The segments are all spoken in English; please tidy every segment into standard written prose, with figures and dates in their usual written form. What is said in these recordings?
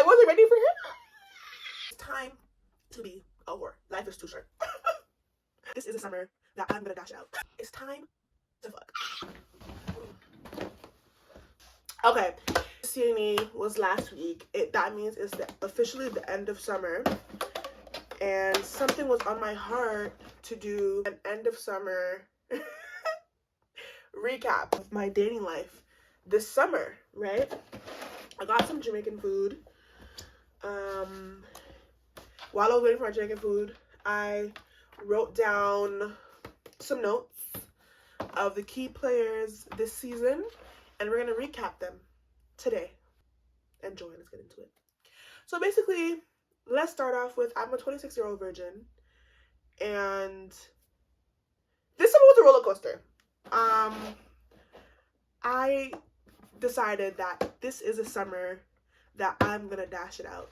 I wasn't ready for him. It's time to be a whore. Life is too short. This is a summer that I'm gonna dash out. It's time to fuck. Okay, CNE was last week. That means it's officially the end of summer, and something was on my heart to do an end of summer recap of my dating life this summer, right? I got some Jamaican food. While I was waiting for my Jamaican food, I wrote down some notes of the key players this season, and we're gonna recap them today. Enjoy, let's get into it. So basically, let's start off with, I'm a 26-year-old virgin, and this summer was a roller coaster. I decided that this is a summer that I'm gonna dash it out.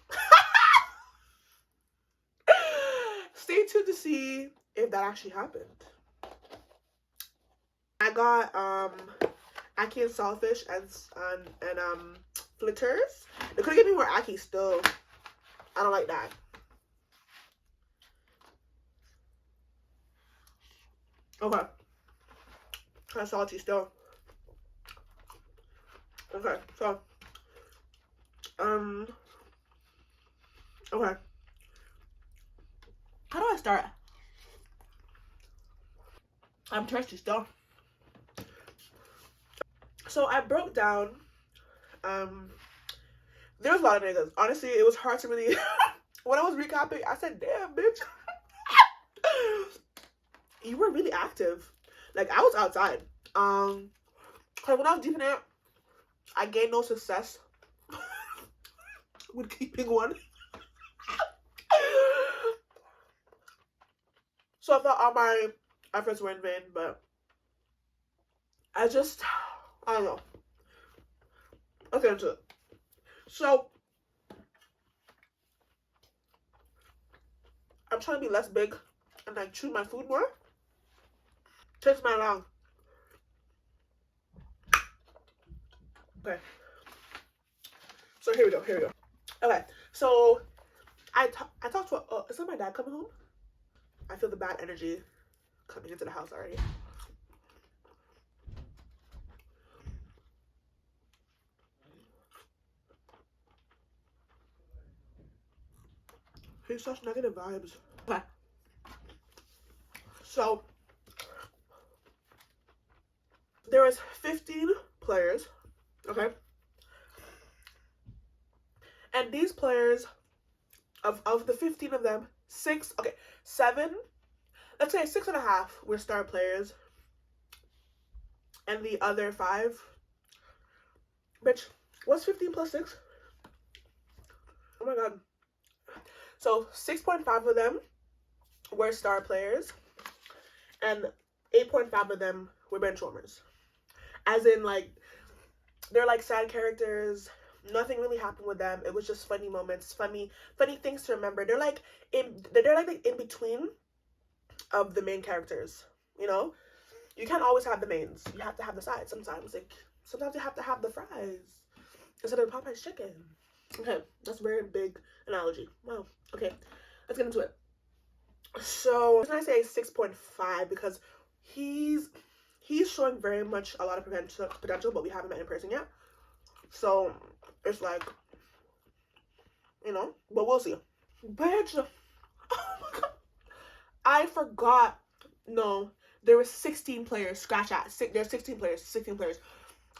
Stay tuned to see if that actually happened. I got ackee and saltfish and flitters. They could have given me more ackee still. I don't like that. Okay. Kind of salty still. Okay, so okay. How do I start? I'm thirsty still. So I broke down, there was a lot of niggas. Honestly, it was hard to really, when I was recapping, I said, damn, bitch. You were really active. Like, I was outside. Cause when I was deep in it, I gained no success with keeping one. So I thought all my efforts were in vain, but I don't know. Let's get into it. So, I'm trying to be less big and like chew my food more. Takes my long. Okay. So here we go. Okay. So I talked to is that my dad coming home? I feel the bad energy coming into the house already. He's such negative vibes. Okay. So there was 15 players, okay? And these players, of the 15 of them, 7, let's say 6.5 were star players. And the other 5, bitch, what's 15 plus 6? Oh my god. So 6.5 of them were star players, and 8.5 of them were benchwarmers. As in, like, they're like side characters. Nothing really happened with them. It was just funny moments, funny things to remember. They're like in between of the main characters. You know, you can't always have the mains. You have to have the sides sometimes. Like, sometimes you have to have the fries instead of Popeye's chicken. Okay, that's a very big analogy. Wow. Okay, let's get into it. So, I say 6.5 because he's showing very much a lot of potential, but we haven't met in person yet. So it's like, you know, but we'll see. Bitch, oh my god, I forgot. No, there were 16 players. Scratch that. There's 16 players. 16 players.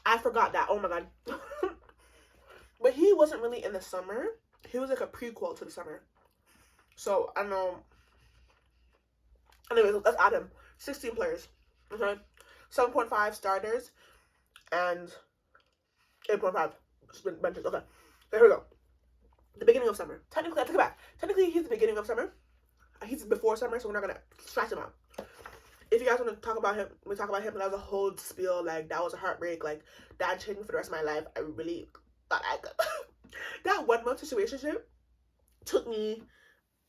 I forgot that. Oh my god. But he wasn't really in the summer. He was like a prequel to the summer. So I don't know. Anyways, let's add him. 16 players. Okay. 7.5 starters and 8.5 benches. Okay. There we go. The beginning of summer. Technically, I take it back. Technically, he's the beginning of summer. He's before summer, so we're not gonna scratch him out. If you guys want to talk about him, we talk about him, but that was a whole spiel. Like, that was a heartbreak. Like, that changed me for the rest of my life. I really thought I could. That 1 month situationship took me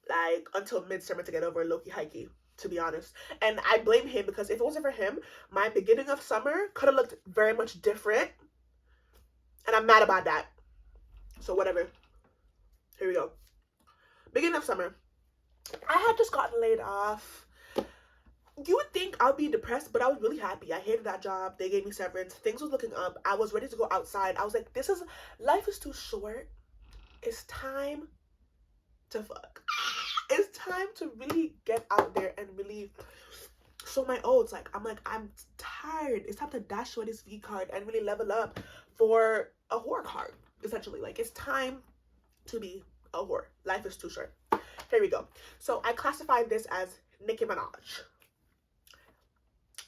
like until midsummer to get over low-key hikey, to be honest. And I blame him because if it wasn't for him, my beginning of summer could have looked very much different. And I'm mad about that. So whatever. Here we go. Beginning of summer. I had just gotten laid off. You would think I'd be depressed, but I was really happy. I hated that job. They gave me severance. Things was looking up. I was ready to go outside. I was like, life is too short. It's time to fuck. It's time to really get out there and really show my oats. I'm tired. It's time to dash away this V card and really level up for a whore card, essentially. Like, it's time to be a whore. Life is too short. Here we go. So I classified this as Nicki Minaj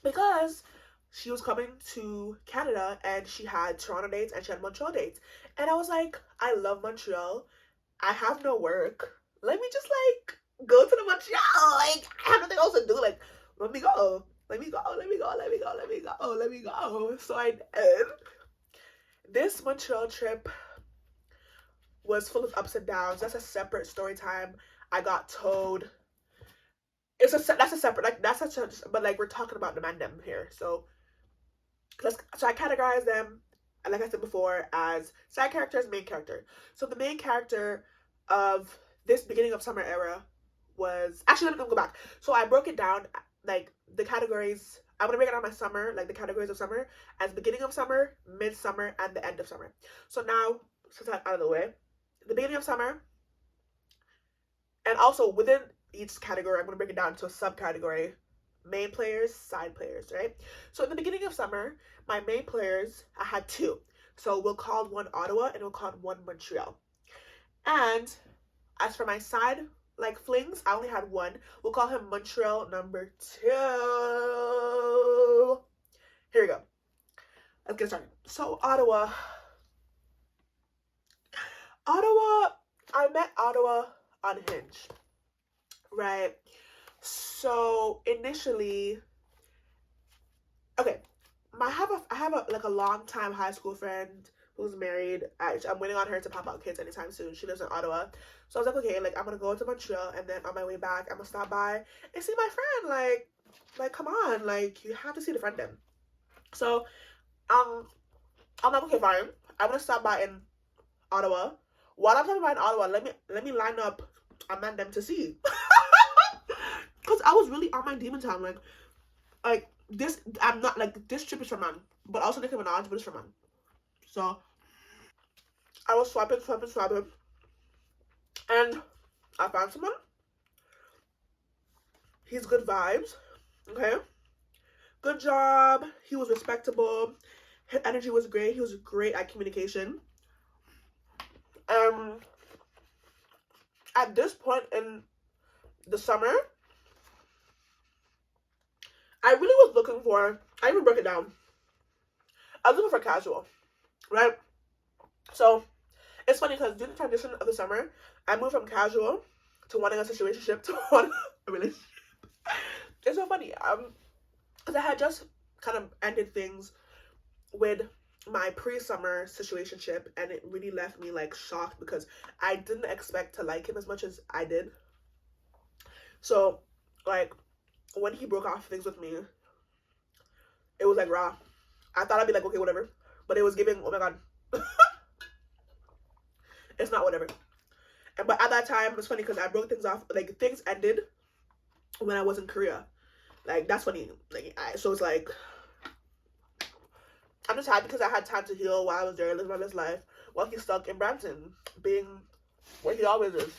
because she was coming to Canada and she had Toronto dates and she had Montreal dates. And I was like, I love Montreal. I have no work. Let me just like go to the Montreal. Like, I have nothing else to do. Like, let me go. Let me go. Let me go. Let me go. Let me go. Let me go. So I did. This Montreal trip was full of ups and downs. That's a separate story time. I got towed. That's a separate, like, that's such a, but like, we're talking about the mandem here. So I categorize them, like I said before, as side characters, main character. So the main character of this beginning of summer era was, actually, let me go back. So I broke it down, like, the categories. I'm gonna break it down my summer, like the categories of summer, as beginning of summer, midsummer, and the end of summer. So now, since that's out of the way, the beginning of summer, and also within each category, I'm going to break it down to a subcategory. Main players, side players, right? So in the beginning of summer, my main players, I had two. So we'll call one Ottawa and we'll call one Montreal. And as for my side, like, flings, I only had one. We'll call him Montreal number 2. Here we go. Let's get started. So Ottawa, I met Ottawa on Hinge. Right. So initially, okay, I have a long time high school friend who's married. I'm waiting on her to pop out kids anytime soon. She lives in Ottawa. So I was like, okay, like, I'm gonna go to Montreal and then on my way back I'm gonna stop by and see my friend. Like come on, like, you have to see the friend then. So I'm like, okay, fine. I'm gonna stop by in Ottawa. While I'm stopping by in Ottawa, let me line up a man them to see. Because I was really on my demon time. Like this, I'm not, like, this trip is for man. But also Nicki Minaj, but it's for man. So I was swiping. And I found someone. He's good vibes. Okay. Good job. He was respectable. His energy was great. He was great at communication. At this point in the summer, I really was looking for, I even broke it down. I was looking for casual, right? So it's funny because during the transition of the summer, I moved from casual to wanting a situationship to wanting a relationship. It's so funny, because I had just kind of ended things with my pre-summer situationship, and it really left me, like, shocked because I didn't expect to like him as much as I did. So, like, when he broke off things with me, it was like raw. I thought I'd be like, okay, whatever, but it was giving, oh my god. It's not whatever. But at that time, it's funny because I broke things off, like, things ended when I was in Korea. Like, that's funny. Like, so it's like, I'm just happy because I had time to heal while I was there, living my best life, while he's stuck in Brampton, being where he always is.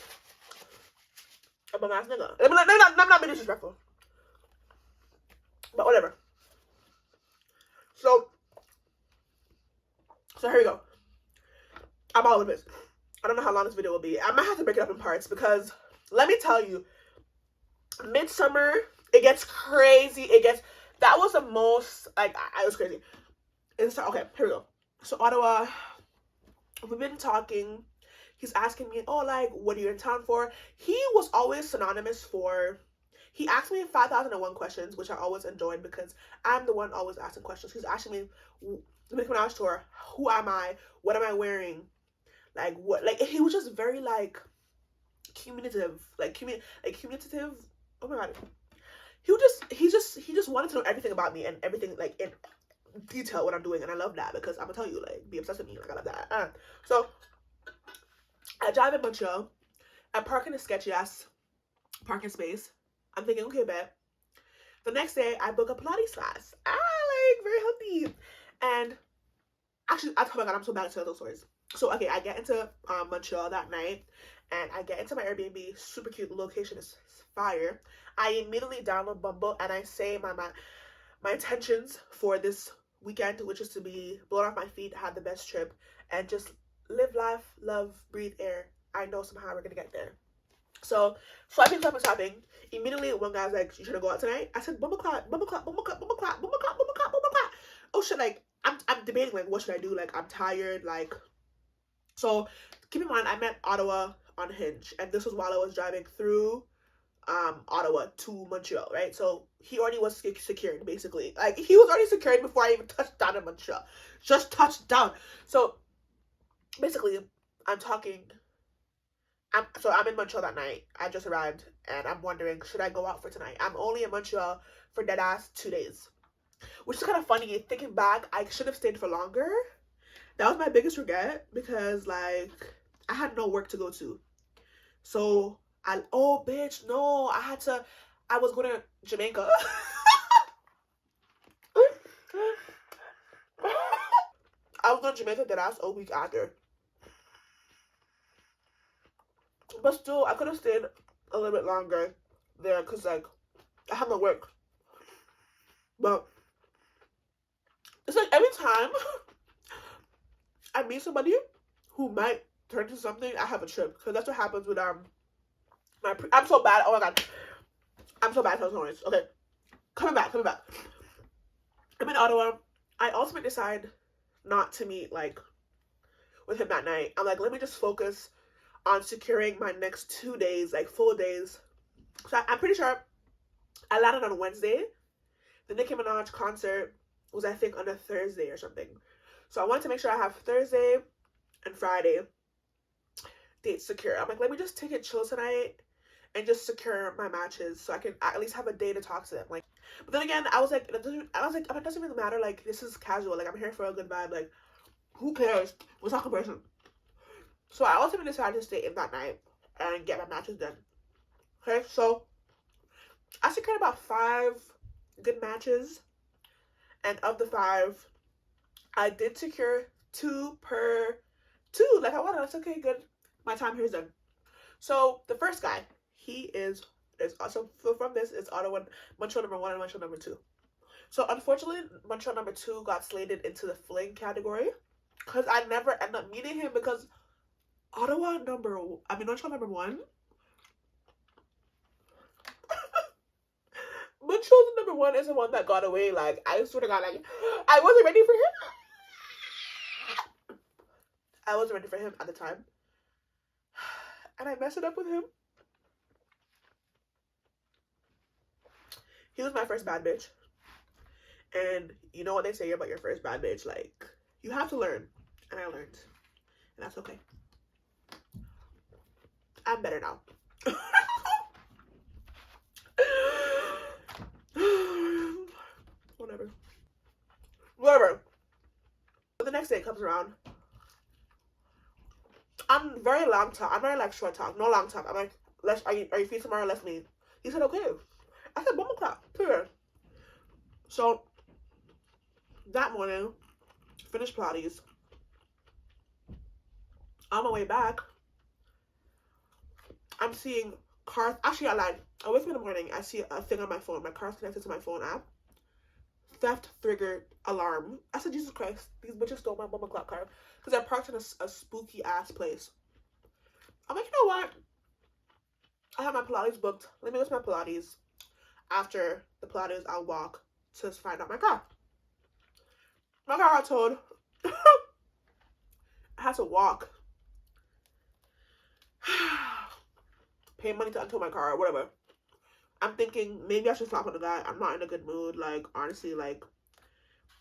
A bum ass nigga. I'm not being disrespectful, but whatever. So here we go. I'm all over this. I don't know how long this video will be. I might have to break it up in parts because, let me tell you, midsummer, it gets crazy. That was the most, like, I was crazy. Okay, here we go. So Ottawa, we've been talking. He's asking me, oh, like, what are you in town for? He was always synonymous for, he asked me 5,001 questions, which I always enjoyed because I'm the one always asking questions. He's asking me, when I was tour, who am I? What am I wearing? Like, what? Like, he was just very, like, communicative. Communicative. Oh my god. He just wanted to know everything about me and everything, like, in detail what I'm doing, and I love that because I'm gonna tell you, like, be obsessed with me. Like, I love that. So I drive in Montreal. I park in a sketchy ass parking space. I'm thinking, okay, bet. The next day, I book a Pilates class. Like very healthy. And actually, oh my god, I'm so bad at telling those stories. So okay, I get into Montreal that night, and I get into my Airbnb. Super cute. The location is fire. I immediately download Bumble and I say my intentions for this weekend, which is to be blown off my feet, have the best trip, and just live life, love, breathe air. I know somehow we're gonna get there. So swiping. Immediately one guy's like, "You should go out tonight." I said, "Bumble clot, bumble clot, bumble clot, bumble clot, bumble clot, bumble clot, bumble clot." Oh shit! Like I'm debating like what should I do? Like I'm tired. Like so. Keep in mind, I met Ottawa on Hinge, and this was while I was driving through Ottawa to Montreal, right? So he already was secured, basically. Like he was already secured before I even touched down in Montreal. Just touched down. So basically, I'm talking. I'm in Montreal that night. I just arrived, and I'm wondering, should I go out for tonight? I'm only in Montreal for dead ass 2 days, which is kind of funny. Thinking back, I should have stayed for longer. That was my biggest regret because like I had no work to go to. So oh bitch, no, I was going to Jamaica. I was going to Jamaica that ass a week after. But still, I could have stayed a little bit longer there because like I have no work. But it's like every time I meet somebody who might turn to something, I have a trip. Because that's what happens with I'm so bad. Oh my god. I'm so bad at telling stories. Okay. Coming back. I'm in Ottawa. I ultimately decide not to meet like with him that night. I'm like, let me just focus on securing my next 2 days, like full days. So I'm pretty sure I landed on Wednesday. The Nicki Minaj concert was, I think, on a Thursday or something. So I wanted to make sure I have Thursday and Friday dates secure. I'm like, let me just take it chill tonight and just secure my matches so I can at least have a day to talk to them. Like, but then again, I was like, it doesn't really matter. Like, this is casual. Like, I'm here for a good vibe. Like, who cares? We're talking person. So I ultimately decided to stay in that night and get my matches done. Okay, so I secured about 5 good matches, and of the 5, I did secure 2 per 2. Like I wanted. That's okay, good. My time here is done. So the first guy, he is also from this is Montreal number 1 and Montreal number 2. So unfortunately, Montreal number 2 got slated into the fling category because I never end up meeting him because Montreal number 1. Montreal number 1 is the one that got away. Like I swear to God, like I wasn't ready for him. I wasn't ready for him at the time. And I messed it up with him. He was my first bad bitch. And you know what they say about your first bad bitch? Like, you have to learn. And I learned. And that's okay. I'm better now. Whatever. But the next day comes around. I'm very long talk. I'm very like short talk. No long talk. I'm like, are you free tomorrow? Let's meet. He said, okay. I said, bumble clap. Period. So that morning, finished Pilates. On my way back, I'm seeing cars. Actually, I lied. I wake up in the morning. I see a thing on my phone. My car's connected to my phone app. Theft triggered alarm. I said, Jesus Christ, these bitches stole my bumble clock car because I parked in a spooky ass place. I'm like, you know what? I have my Pilates booked. Let me go to my Pilates. After the Pilates, I'll walk to find out my car. My car got towed. I had to walk. Pay money to untow my car or whatever. I'm thinking maybe I should flop on the guy. I'm not in a good mood. Like, honestly, like,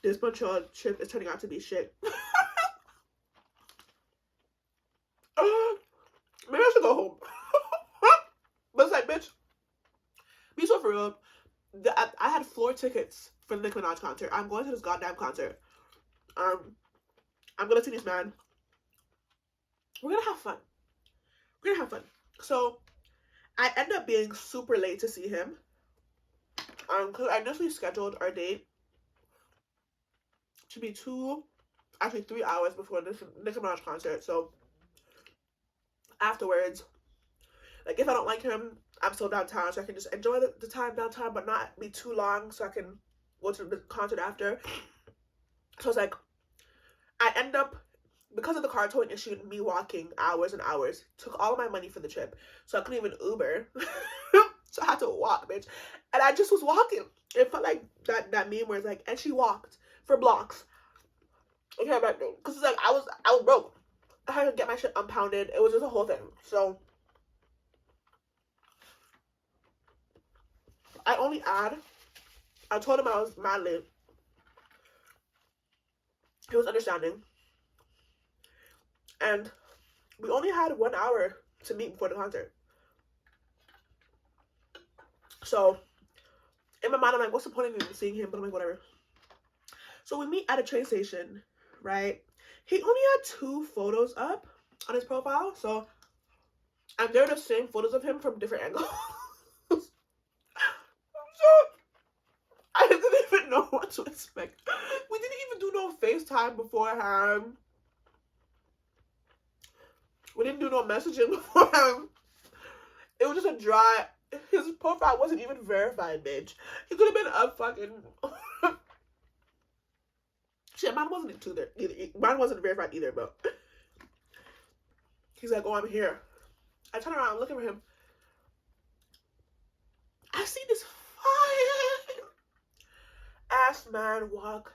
this Montreal trip is turning out to be shit. Maybe I should go home. But it's like, bitch, be so for real. I had floor tickets for the Nicki Minaj concert. I'm going to this goddamn concert. I'm gonna see this man. We're gonna have fun. fun. So I end up being super late to see him. Because I initially scheduled our date to be 3 hours before this Nicki Minaj concert. So afterwards, like if I don't like him, I'm still downtown, so I can just enjoy the time downtown, but not be too long, so I can go to the concert after. So it's like I end up, because of the car towing issue, me walking hours and hours took all of my money for the trip, so I couldn't even Uber. So I had to walk, bitch, and I just was walking. It felt like that meme where it's like, and she walked for blocks. Okay, because it's like I was broke. I had to get my shit unpounded. It was just a whole thing. So I told him I was mad late. He was understanding. And we only had 1 hour to meet before the concert. So in my mind, I'm like, what's the point of even seeing him? But I'm like, whatever. So we meet at a train station, right? He only had 2 photos up on his profile. So, and they're the same photos of him from different angles. So I didn't even know what to expect. We didn't even do no FaceTime beforehand. We didn't do no messaging beforehand. It was just a dry. His profile wasn't even verified, bitch. He could have been a fucking. Shit, mine wasn't either. Mine wasn't verified either, but he's like, "Oh, I'm here." I turn around, looking for him. I see this fire ass man walk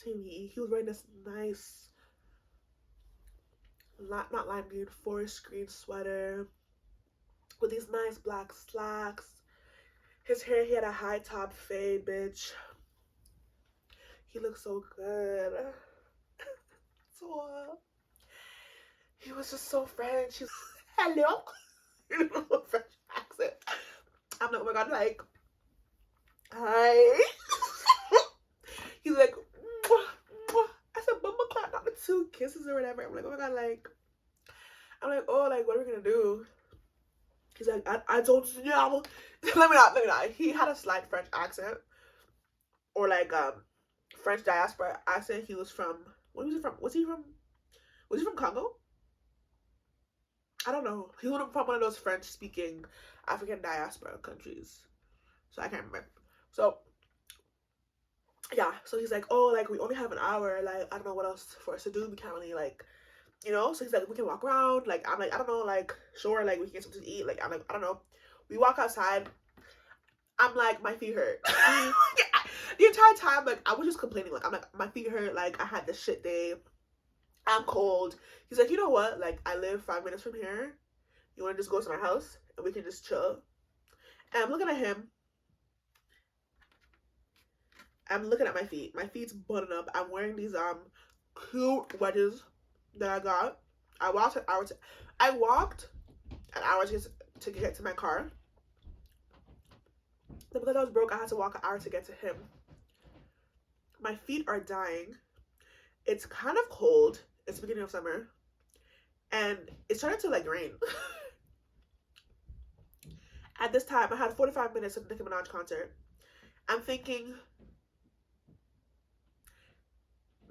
to me. He was wearing this nice, not lime green, forest green sweater with these nice black slacks. His hair, he had a high top fade, bitch. He looked so good. So he was just so French. He's hello. French accent. I'm like, oh my god, like, hi. He's like, mwah, mwah. I said, bumble clap, not the 2 kisses or whatever. I'm like, oh my god, like, I'm like, oh, like, what are we gonna do? He's like, I don't know. Let me not. He had a slight French accent, or like French diaspora accent. He was from, where was he from? Was he from Congo? I don't know. He was from one of those French speaking African diaspora countries. So I can't remember. So yeah, so he's like, oh, like we only have an hour, like I don't know what else for us to do. We can't really like, you know. So he's like, we can walk around. Like I'm like, I don't know, like sure, like we can get something to eat. Like I'm like, I don't know. We walk outside. I'm like, my feet hurt. The entire time, like I was just complaining. Like I'm like, my feet hurt. Like I had this shit day. I'm cold. He's like, you know what? Like I live 5 minutes from here. You want to just go to my house and we can just chill? And I'm looking at him. I'm looking at my feet. My feet's buttoned up. I'm wearing these cute wedges that I got. I walked an hour to get to my car. But because I was broke, I had to walk an hour to get to him. My feet are dying. It's kind of cold. It's the beginning of summer. And it started to like rain. At this time, I had 45 minutes of the Nicki Minaj concert. I'm thinking,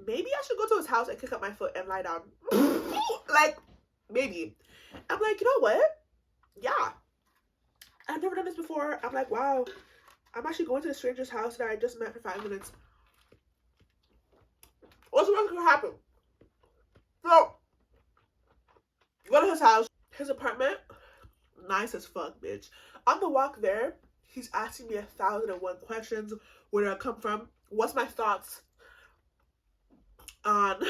maybe I should go to his house and kick up my foot and lie down. Like, maybe. I'm like, you know what? Yeah. I've never done this before. I'm like, wow. I'm actually going to a stranger's house that I just met for 5 minutes. What's going to happen? So, go to his house. His apartment, nice as fuck, bitch. On the walk there, he's asking me 1,001 questions. Where did I come from? What's my thoughts on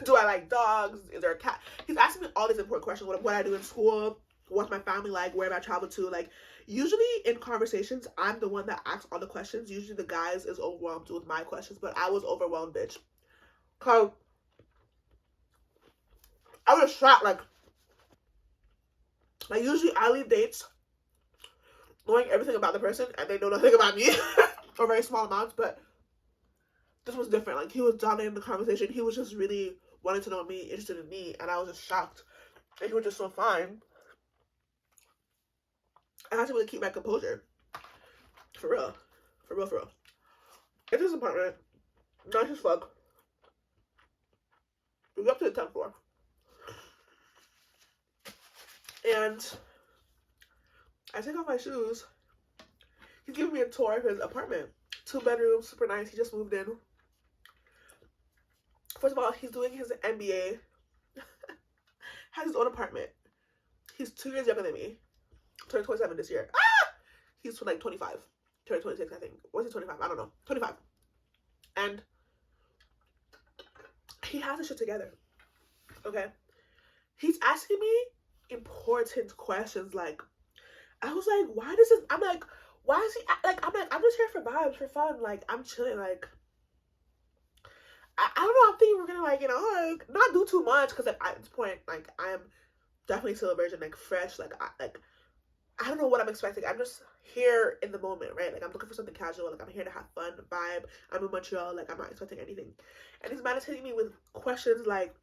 do I like dogs? Is there a cat? He's asking me all these important questions. What I do in school? What's my family like? Where have I traveled to? Like, usually in conversations, I'm the one that asks all the questions. Usually the guys is overwhelmed with my questions, but I was overwhelmed, bitch. Cause I was shocked. Like usually I leave dates knowing everything about the person and they know nothing about me or very small amounts, but this was different. Like, he was dominating the conversation. He was just really wanting to know me, interested in me, and I was just shocked. And he was just so fine. I have to really keep my composure. For real. For real, for real. It's his apartment. Nice as fuck. We go up to the 10th floor. And I take off my shoes. He's giving me a tour of his apartment. 2 bedrooms, super nice. He just moved in. First of all, he's doing his MBA. Has his own apartment. He's 2 years younger than me. Turning 27 this year. Ah! He's like 25. Turning 26, I think. Was he 25? I don't know. 25. And he has his shit together. Okay? He's asking me important questions. Like, I was like, why does this... I'm like, why is he... Like, I'm like, I'm just here for vibes, for fun. Like, I'm chilling. Like, I don't know. I'm thinking we're gonna, like, you know, like, not do too much. Because, like, at this point, like, I'm definitely still a virgin. Like, fresh. Like, I don't know what I'm expecting. I'm just here in the moment, right? Like, I'm looking for something casual. Like, I'm here to have fun, vibe. I'm in Montreal. Like, I'm not expecting anything. And he's meditating me with questions like,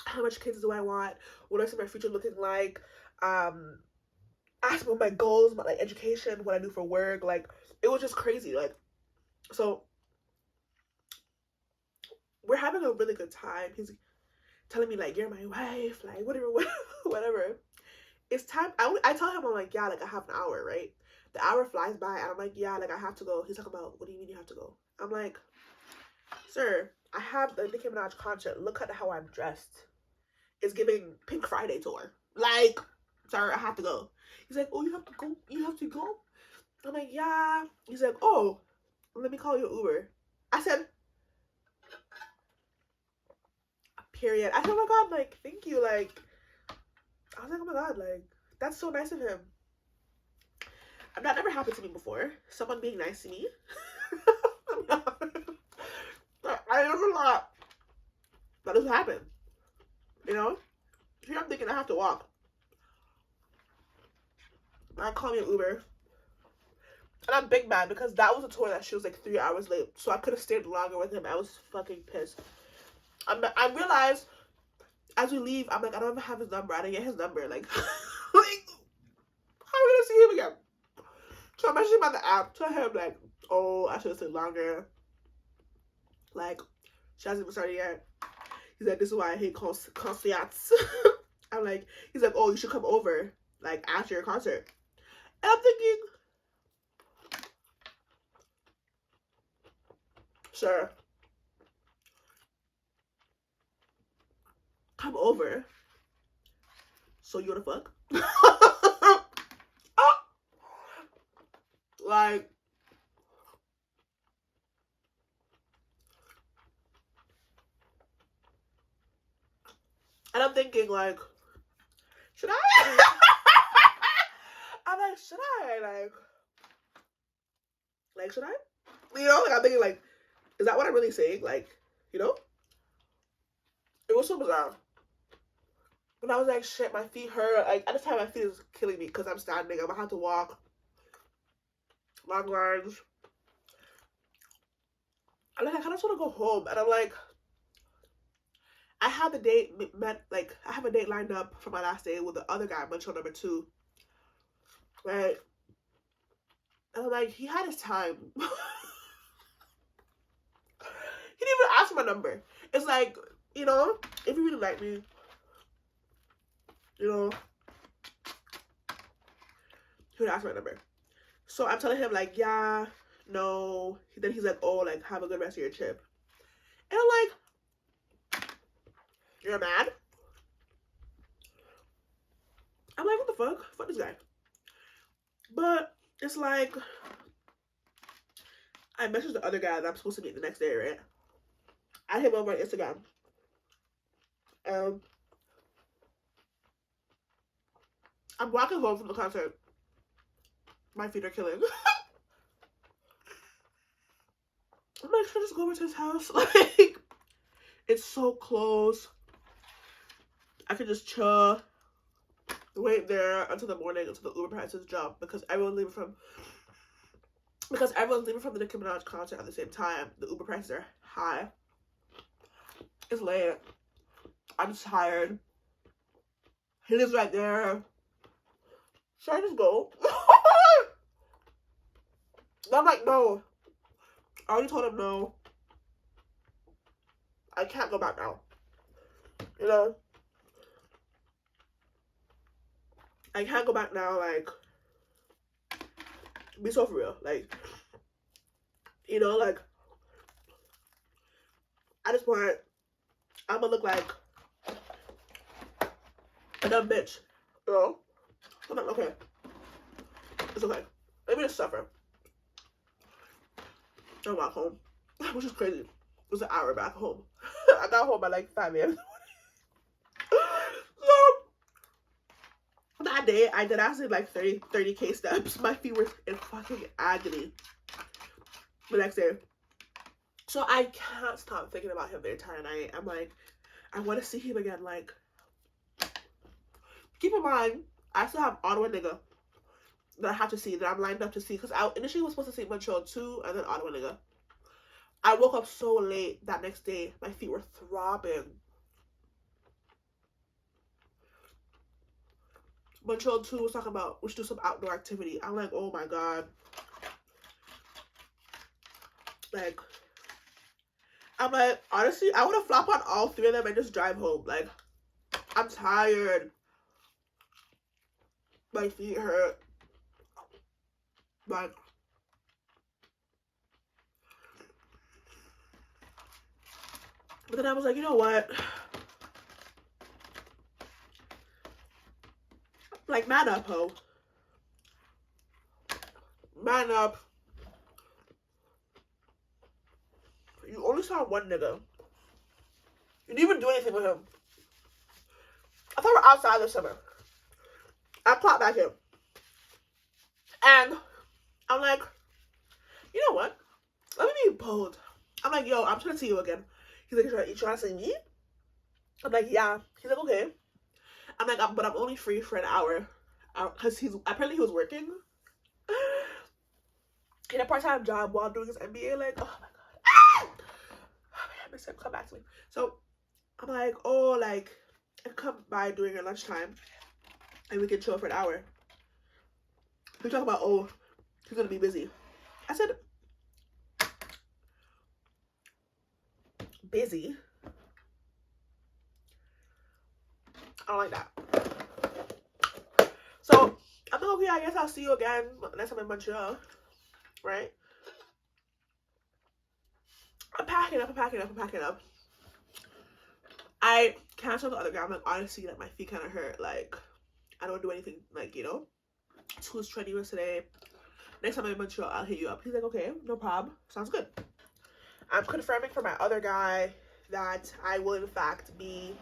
how much kids do I want? What do I see my future looking like? Ask me what my goals, my, like, education, what I do for work. Like, it was just crazy. Like, so we're having a really good time. He's telling me, like, you're my wife. Like, whatever, whatever. It's time. I tell him, I'm like, yeah, like, I have an hour, right? The hour flies by, and I'm like, yeah, like, I have to go. He's talking about, what do you mean you have to go? I'm like, sir, I have the Nicki Minaj concert. Look at how I'm dressed. It's giving Pink Friday tour. Like, sir, I have to go. He's like, oh, you have to go? You have to go? I'm like, yeah. He's like, oh, let me call you Uber. I said, period. I said, oh my God, like, thank you. Like, I was like, oh my God, like, that's so nice of him. That never happened to me before. Someone being nice to me. I never thought that this would happen. You know? Here I'm thinking I have to walk. I call me an Uber. And I'm big mad because that was a tour that she was like 3 hours late. So I could have stayed longer with him. I was fucking pissed. I realized as we leave, I'm like, I don't even have his number. I didn't get his number. Like, like, how are we gonna see him again? So I messaged him on the app. Tell him like, oh, I should have stayed longer. Like, she hasn't even started yet. He's like, this is why I hate concerts. I'm like, he's like, oh, you should come over like after your concert. And I'm thinking, sure, come over. So you wanna fuck? Like, and I'm thinking like, should I? I'm like, should I? Like, should I? You know, like I'm thinking like, is that what I'm really saying? Like, you know? It was so bizarre. When I was like, shit, my feet hurt. Like, at this time, my feet is killing me because I'm standing. I'm gonna have to walk long lines. And like, I kind of want to go home. And I'm like, I have a date I have a date lined up for my last day with the other guy, Montreal number 2. Right? And I'm like, he had his time. He didn't even ask my number. It's like, you know, if you really like me, you know, he would ask my number. So I'm telling him like, yeah, no. Then he's like, oh, like, have a good rest of your trip. And I'm like, you're mad? I'm like, what the fuck? Fuck this guy. But it's like, I messaged the other guy that I'm supposed to meet the next day, right? I hit him over on Instagram. I'm walking home from the concert. My feet are killing. I'm like, should I just go over to his house? Like, it's so close. I could just chill, wait there until the morning, until the Uber prices drop, because everyone's leaving from the Nicki Minaj concert at the same time. The Uber prices are high. It's late. I'm tired. He lives right there. should I just go? And I'm like, no. I already told him no. I can't go back now. You know? I can't go back now, like, be so for real. Like, you know, like, at this point, I'm gonna look like a dumb bitch. You know? I'm like, okay. It's okay. Let me just suffer. I'm back home. Which is crazy. It was an hour back home. I got home by like 5 a.m. So, that day, I did actually like 30K steps. My feet were in fucking agony the next day. So I can't stop thinking about him the entire night. I'm like, I want to see him again. Like, keep in mind, I still have Ottawa nigga that I have to see, that I'm lined up to see. Because I initially was supposed to see Montreal 2 and then Ottawa nigga. I woke up so late that next day. My feet were throbbing. Montreal 2 was talking about we should do some outdoor activity. I'm like, oh my god. Like, I'm like, honestly, I want to flop on all three of them and just drive home. Like, I'm tired. My feet hurt. Like, but then I was like, you know what? Like, man up, ho. Man up. You only saw one nigga. You didn't even do anything with him. I thought we were outside this summer. I clocked back in. And I'm like, you know what? Let me be bold. I'm like, yo, I'm trying to see you again. He's like, you trying to see me? I'm like, yeah. He's like, okay. I'm like, but I'm only free for an hour. Because apparently he was working in a part-time job while doing his MBA. Like, oh my god. Ah! I miss him. Come back to me. So I'm like, oh, like, I come by during your lunchtime and we can chill for an hour. We talk about, oh, he's gonna be busy. I said, busy? I don't like that. So I'm like, okay, I guess I'll see you again next time in Montreal, right? I'm packing up. I canceled the other guy. I'm like, honestly, like, my feet kind of hurt. Like, I don't do anything, like, you know. School's strenuous today. Next time I'm in Montreal, I'll hit you up. He's like, okay, no problem. Sounds good. I'm confirming for my other guy that I will in fact be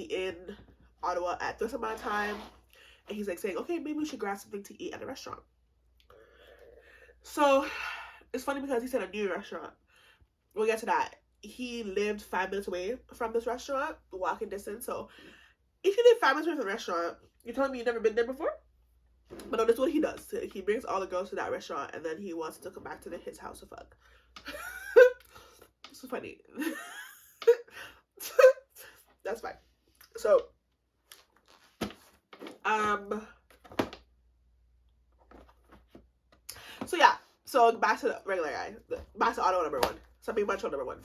in Ottawa at this amount of time. And he's like saying, okay, maybe we should grab something to eat at a restaurant. So it's funny because he said a new restaurant. We'll get to that. He lived 5 minutes away from this restaurant, walking distance. So if you live 5 minutes away from the restaurant, you're telling me you've never been there before? But no, that's what he does. He brings all the girls to that restaurant and then he wants to come back to his house to fuck. It's so funny. That's fine. So, so yeah. So back to the regular guy. Back to auto number one. Something Montreal number one.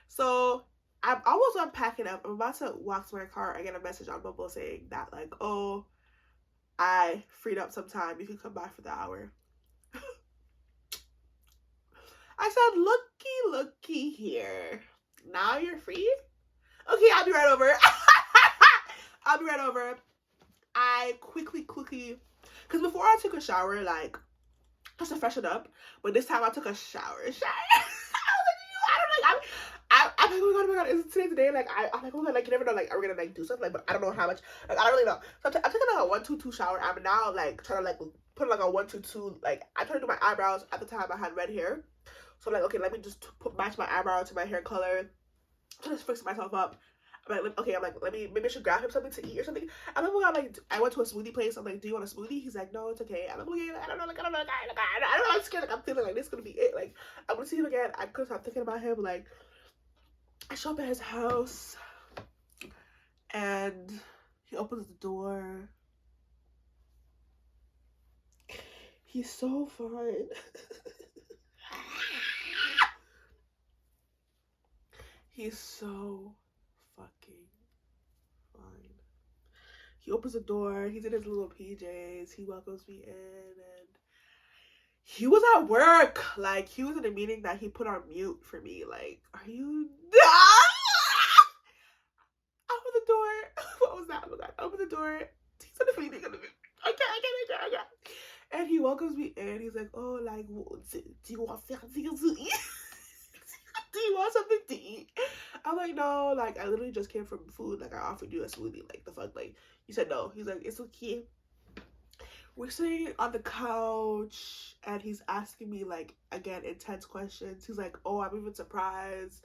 So I'm almost done packing up. I'm about to walk to my car. I get a message on Bumble saying that, like, oh, I freed up some time. You can come back for the hour. I said, looky here. Now you're free? Okay, I'll be right over. I'll be right over. I quickly, because before I took a shower, like, just to freshen up, but this time I took a shower. I was like, I'm like, oh my god, is it today the day? Like, I'm like, oh my god, like, you never know, like, are we gonna, like, do something? Like, but I don't know how much, like, I don't really know. So I'm taking, like, a 1-2-2 shower. I'm now, like, trying to, like, put, like, a 1-2-2, like, I tried to do my eyebrows. At the time, I had red hair. So I'm like, okay, let me just match my eyebrow to my hair color. I'm just fixing myself up. I'm like, okay, I'm like, maybe I should grab him something to eat or something. And then we got, like, I went to a smoothie place. I'm like, do you want a smoothie? He's like, no, it's okay. I'm like, okay, I don't know, I'm scared. Like, I'm feeling like this is gonna be it. Like, I'm gonna see him again. I couldn't stop thinking about him. Like, I show up at his house, and He opens the door. He's so fine. He's so fucking fine. He opens the door. He's in his little PJs. He welcomes me in, and he was at work. Like, he was in a meeting that he put on mute for me. Like, are you? Open the door. What was that? Oh my god! Open the door. He's in a meeting. Okay. And he welcomes me in. He's like, oh, like, do you want something to eat? Do you want something to eat? I'm like, no, like, I literally just came from food. Like, I offered you a smoothie. Like, the fuck? Like, you said no. He's like, it's okay. We're sitting on the couch, and he's asking me, like, again, intense questions. He's like, oh, I'm even surprised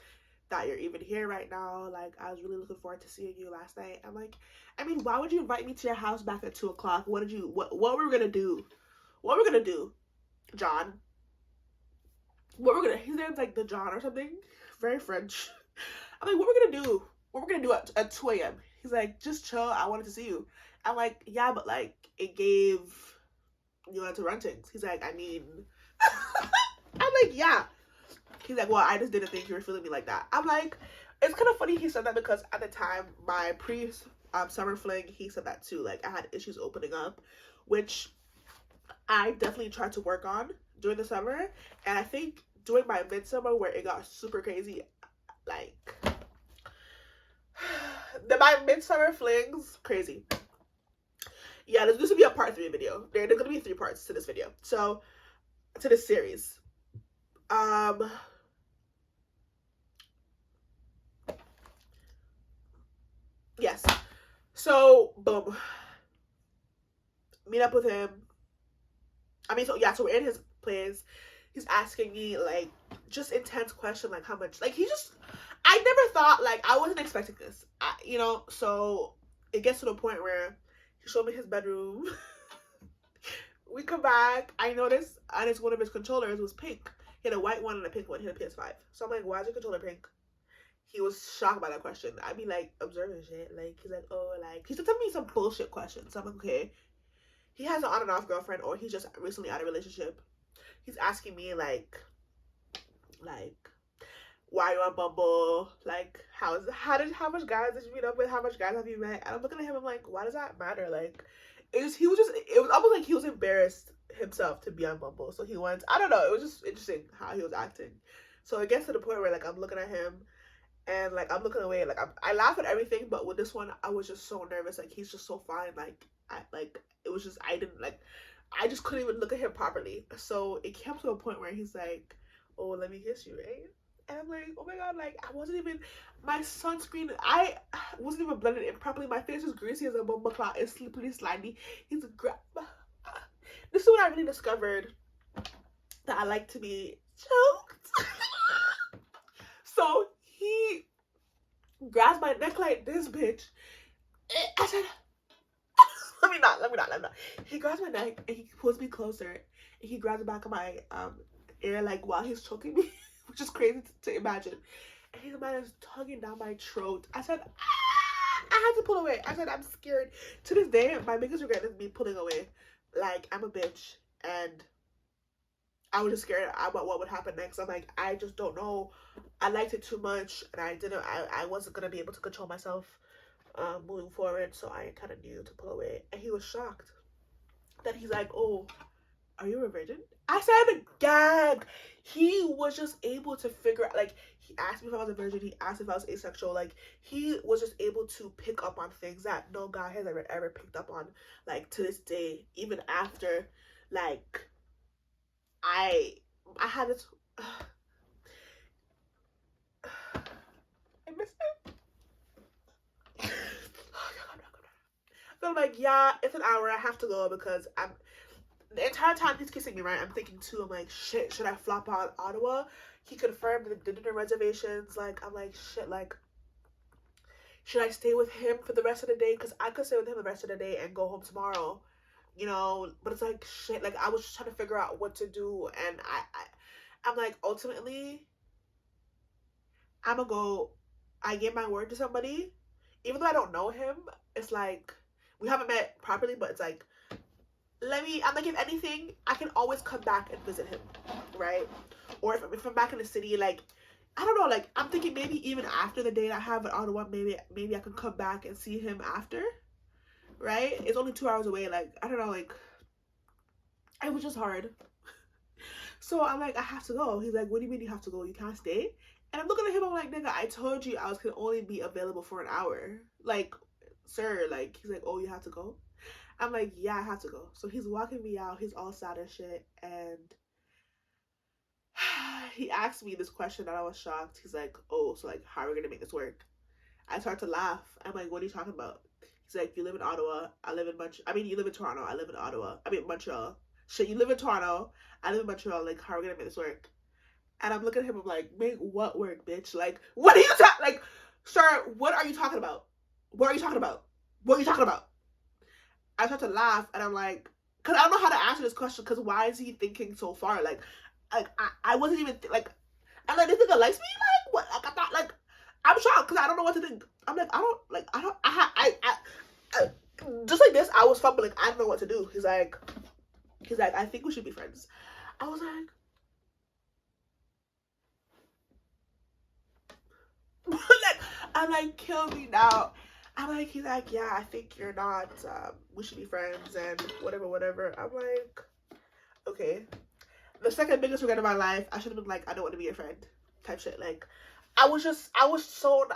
that you're even here right now. Like, I was really looking forward to seeing you last night. I'm like, I mean, why would you invite me to your house back at 2 o'clock? What were we gonna do? What were we gonna do, John? His name's like the John or something. Very French. I'm like, what we're gonna do? What we're gonna do at 2 a.m.? He's like, just chill. I wanted to see you. I'm like, yeah, but like, it gave you into rentings. He's like, I mean, I'm like, yeah. He's like, well, I just didn't think you were feeling me like that. I'm like, it's kind of funny he said that because at the time, my summer fling, he said that too. Like, I had issues opening up, which I definitely tried to work on during the summer. And I think during my midsummer where it got super crazy, like, my midsummer flings, crazy. Yeah, this will be a part 3 video. There's going to be 3 parts to this video. So, to this series. Yes. So, boom. Meet up with him. So we're in his place. He's asking me, like, just intense question, like, how much, like, I never thought, like, I wasn't expecting this, so it gets to the point where he showed me his bedroom. We come back, I noticed, and it's one of his controllers was pink. He had a white one and a pink one. He had a PS5. So I'm like, why is your controller pink? He was shocked by that question. I be like, observing shit. Like, he's like, oh, like, he's telling me some bullshit questions. So I'm like, okay. He has an on and off girlfriend, or he's just recently out of a relationship. He's asking me, like, why are you on Bumble? Like, how much guys did you meet up with? How much guys have you met? And I'm looking at him, I'm like, why does that matter? Like, it was almost like he was embarrassed himself to be on Bumble. So he went, I don't know, it was just interesting how he was acting. So it gets to the point where, like, I'm looking at him and, like, I'm looking away. Like, I laugh at everything, but with this one, I was just so nervous. Like, he's just so fine. Like, it was just, I just couldn't even look at him properly. So it came to a point where he's like, oh, let me kiss you, right? And I'm like, oh my god, like, my sunscreen, I wasn't even blended in properly. My face was greasy as a bumble clock. It's slimy. This is when I really discovered that I like to be choked. So he grabs my neck like this, bitch. I said, let me not. He grabs my neck and he pulls me closer and he grabs the back of my ear, like, while he's choking me, which is crazy to imagine. And his man is tugging down my throat. I said, I had to pull away. I said, I'm scared. To this day, my biggest regret is me pulling away. Like, I'm a bitch, and I was just scared about what would happen next. I'm like, I just don't know. I liked it too much, and I wasn't gonna be able to control myself moving forward, so I kind of knew to pull away. And he was shocked. Then he's like, oh, are you a virgin? I said, gag. He was just able to figure out, like, he asked me if I was a virgin. He asked if I was asexual. Like, he was just able to pick up on things that no guy has ever picked up on, like, to this day, even after, like, I had this, I miss him. So I'm like, yeah, it's an hour. I have to go because the entire time he's kissing me, right, I'm thinking too, I'm like, shit, should I flop on Ottawa? He confirmed the dinner reservations. Like, I'm like, shit, like, should I stay with him for the rest of the day? Because I could stay with him the rest of the day and go home tomorrow, but it's like, shit, like, I was just trying to figure out what to do. And I'm like, ultimately, I gave my word to somebody, even though I don't know him. It's like, we haven't met properly, but it's like, I'm like, if anything, I can always come back and visit him, right? Or if I'm back in the city, like, I don't know, like, I'm thinking maybe even after the date I have in Ottawa, maybe I can come back and see him after, right? It's only 2 hours away, like, I don't know, like, it was just hard. So I'm like, I have to go. He's like, what do you mean you have to go? You can't stay? And I'm looking at him, I'm like, nigga, I told you I can only be available for an hour. Like, sir, like, he's like, oh, you have to go? I'm like, yeah, I have to go. So he's walking me out. He's all sad and shit. And he asked me this question and I was shocked. He's like, oh, so like, how are we going to make this work? I start to laugh. I'm like, what are you talking about? He's like, you live in Ottawa. I live in you live in Toronto. I live in Ottawa. I mean, Montreal. Shit, you live in Toronto. I live in Montreal. Like, how are we going to make this work? And I'm looking at him. I'm like, make what work, bitch? Like, what are you talking? Like, sir, what are you talking about? What are you talking about? What are you talking about? I start to laugh and I'm like, because I don't know how to answer this question, because why is he thinking so far? Like I wasn't even, like, I'm like, this nigga likes me? Like, what? Like, I thought, like, I'm shocked because I don't know what to think. I'm like, just like this, I was fumbling. I don't know what to do. He's like, I think we should be friends. I was like, I'm like, kill me now. He's like, yeah, I think you're not, we should be friends and whatever. I'm like, okay. The second biggest regret of my life, I should have been like, I don't want to be your friend type shit. Like, I was so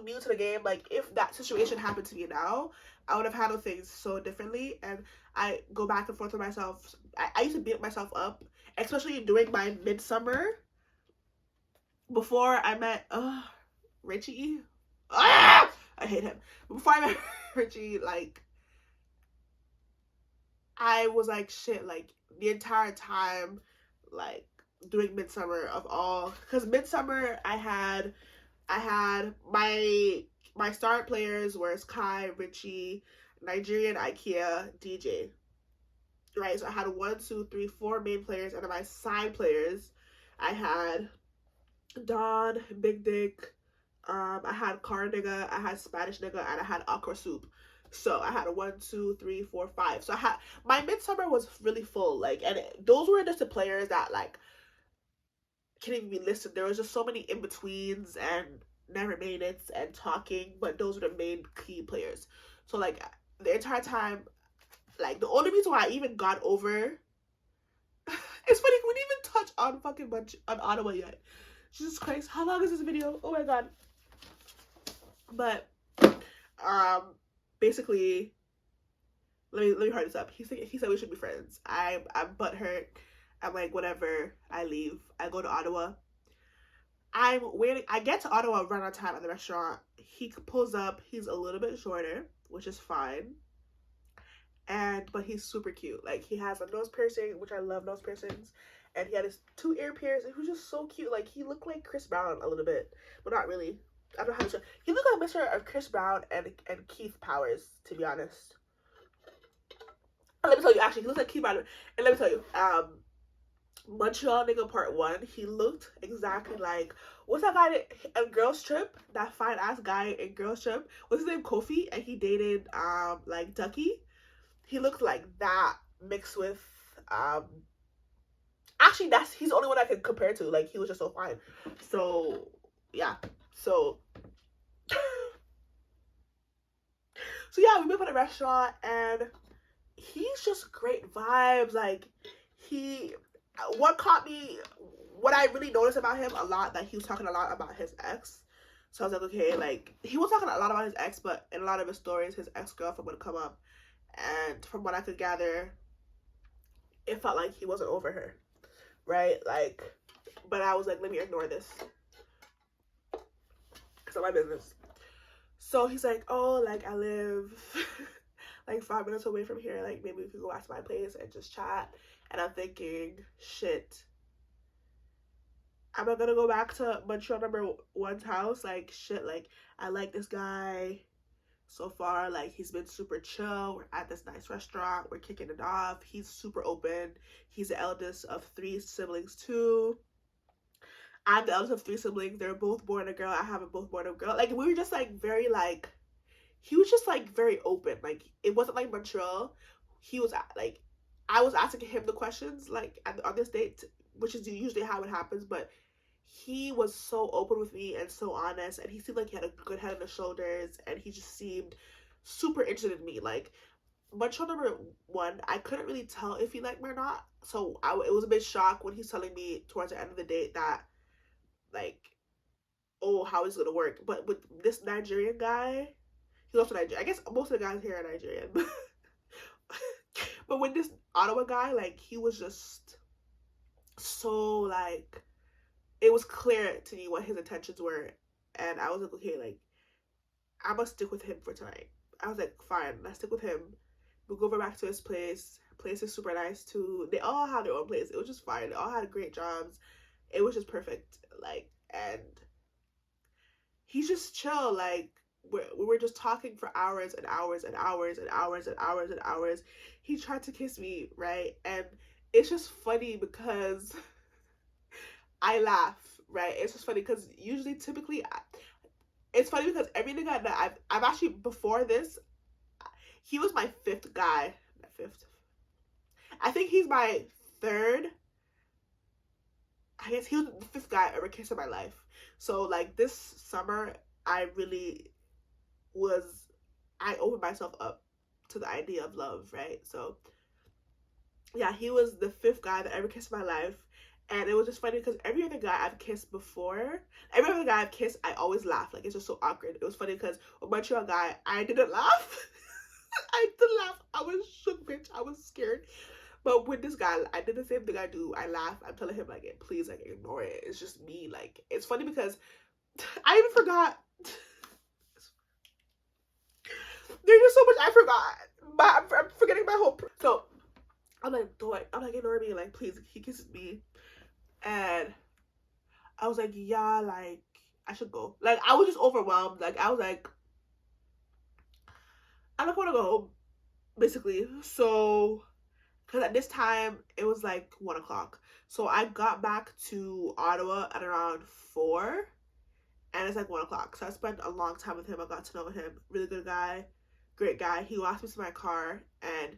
new to the game. Like, if that situation happened to me now, I would have handled things so differently. And I go back and forth with myself. I used to beat myself up, especially during my midsummer, before I met Richie. I hate him. Before I met Richie, like, I was like, shit, like, the entire time, like, doing midsummer of all, because midsummer I had my star players were Sky, Richie, Nigerian, IKEA, DJ, right? So I had 4 main players, and then my side players, I had Don, Big Dick, I had Car Nigga, I had Spanish Nigga, and I had Aqua Soup. So I had 5. So I had, my midsummer was really full, like, and those were just the players that, like, can't even be listed. There was just so many in betweens and never made it and talking, but those were the main key players. So like the entire time, like the only reason why I even got over, it's funny, we didn't even touch on fucking much on Ottawa yet. Jesus Christ, how long is this video? Oh my god. But basically, let me hard this up. He said we should be friends. I'm butthurt. I'm like, whatever. I leave. I go to Ottawa. I'm waiting. I get to Ottawa around on time at the restaurant. He pulls up. He's a little bit shorter, which is fine. But he's super cute. Like, he has a nose piercing, which I love nose piercings. And he had his 2 ear piercings. He was just so cute. Like, he looked like Chris Brown a little bit, but not really. I don't know how to show. He looked like Mr. Chris Brown and Keith Powers, to be honest. And let me tell you, actually, he looks like Keith Powers. And let me tell you, Montreal Nigga Part 1, he looked exactly like, what's that guy in Girls Trip? That fine ass guy in Girls Trip. What's his name? Kofi? And he dated like Ducky. He looked like that mixed with actually he's the only one I can compare to. Like, he was just so fine. So yeah. So yeah, we met at a restaurant and he's just great vibes. Like, what I really noticed about him a lot, that he was talking a lot about his ex. So I was like, okay, like, he was talking a lot about his ex, but in a lot of his stories, his ex-girlfriend would come up. And from what I could gather, it felt like he wasn't over her, right? Like, but I was like, let me ignore this. It's not my business. So he's like, oh, like, I live like 5 minutes away from here. Like, maybe we could go back to my place and just chat. And I'm thinking, shit, am I gonna go back to Montreal number 1's house? Like, shit, like, I like this guy so far. Like, he's been super chill. We're at this nice restaurant. We're kicking it off. He's super open. He's the eldest of 3 siblings too. I'm the eldest of 3 siblings. They're both born a girl. I haven't both born a girl. Like, we were just like very like he was just like very open. Like it wasn't like Montreal. He was like, I was asking him the questions like on this date, which is usually how it happens, but he was so open with me and so honest, and he seemed like he had a good head on his shoulders, and he just seemed super interested in me. Like Montreal number one, I couldn't really tell if he liked me or not, so it was a bit shocked when he's telling me towards the end of the date that like, oh, how is it gonna work? But with this Nigerian guy, he's also Nigerian. I guess most of the guys here are Nigerian. But with this Ottawa guy, like he was just so like, it was clear to me what his intentions were, and I was like, okay, like I must stick with him for tonight. I was like, fine, let's stick with him. We'll go back to his place. Place is super nice too. They all had their own place. It was just fine. They all had great jobs. It was just perfect. Like, and he's just chill. Like we were just talking for hours and hours and hours and hours and hours and hours. He tried to kiss me, right? And it's just funny because I laugh, right? It's just funny because usually, typically, it's funny because every nigga that I've actually, before this, he was my fifth guy. Fifth. I think he's my third. I guess he was the fifth guy I ever kissed in my life. So like this summer, I really was, I opened myself up to the idea of love, right? So yeah, he was the fifth guy that I ever kissed in my life. And it was just funny because every other guy I've kissed before, every other guy I've kissed, I always laugh. Like, it's just so awkward. It was funny because with Montreal guy, I didn't laugh. I didn't laugh. I was shook, bitch. I was scared. But with this guy, I did the same thing I do. I laugh. I'm telling him, like, please, like, ignore it. It's just me. Like, it's funny because I even forgot. There's just so much I forgot. But I'm forgetting my whole. So, I'm like, I'm like, ignore me. Like, please. He kisses me. And I was like, yeah, like, I should go. Like, I was just overwhelmed. Like, I was like, I don't want to go home, basically. So, because at this time, it was like 1 o'clock. So, I got back to Ottawa at around 4. And it's like 1 o'clock. So, I spent a long time with him. I got to know him. Really good guy. Great guy. He walked me to my car. And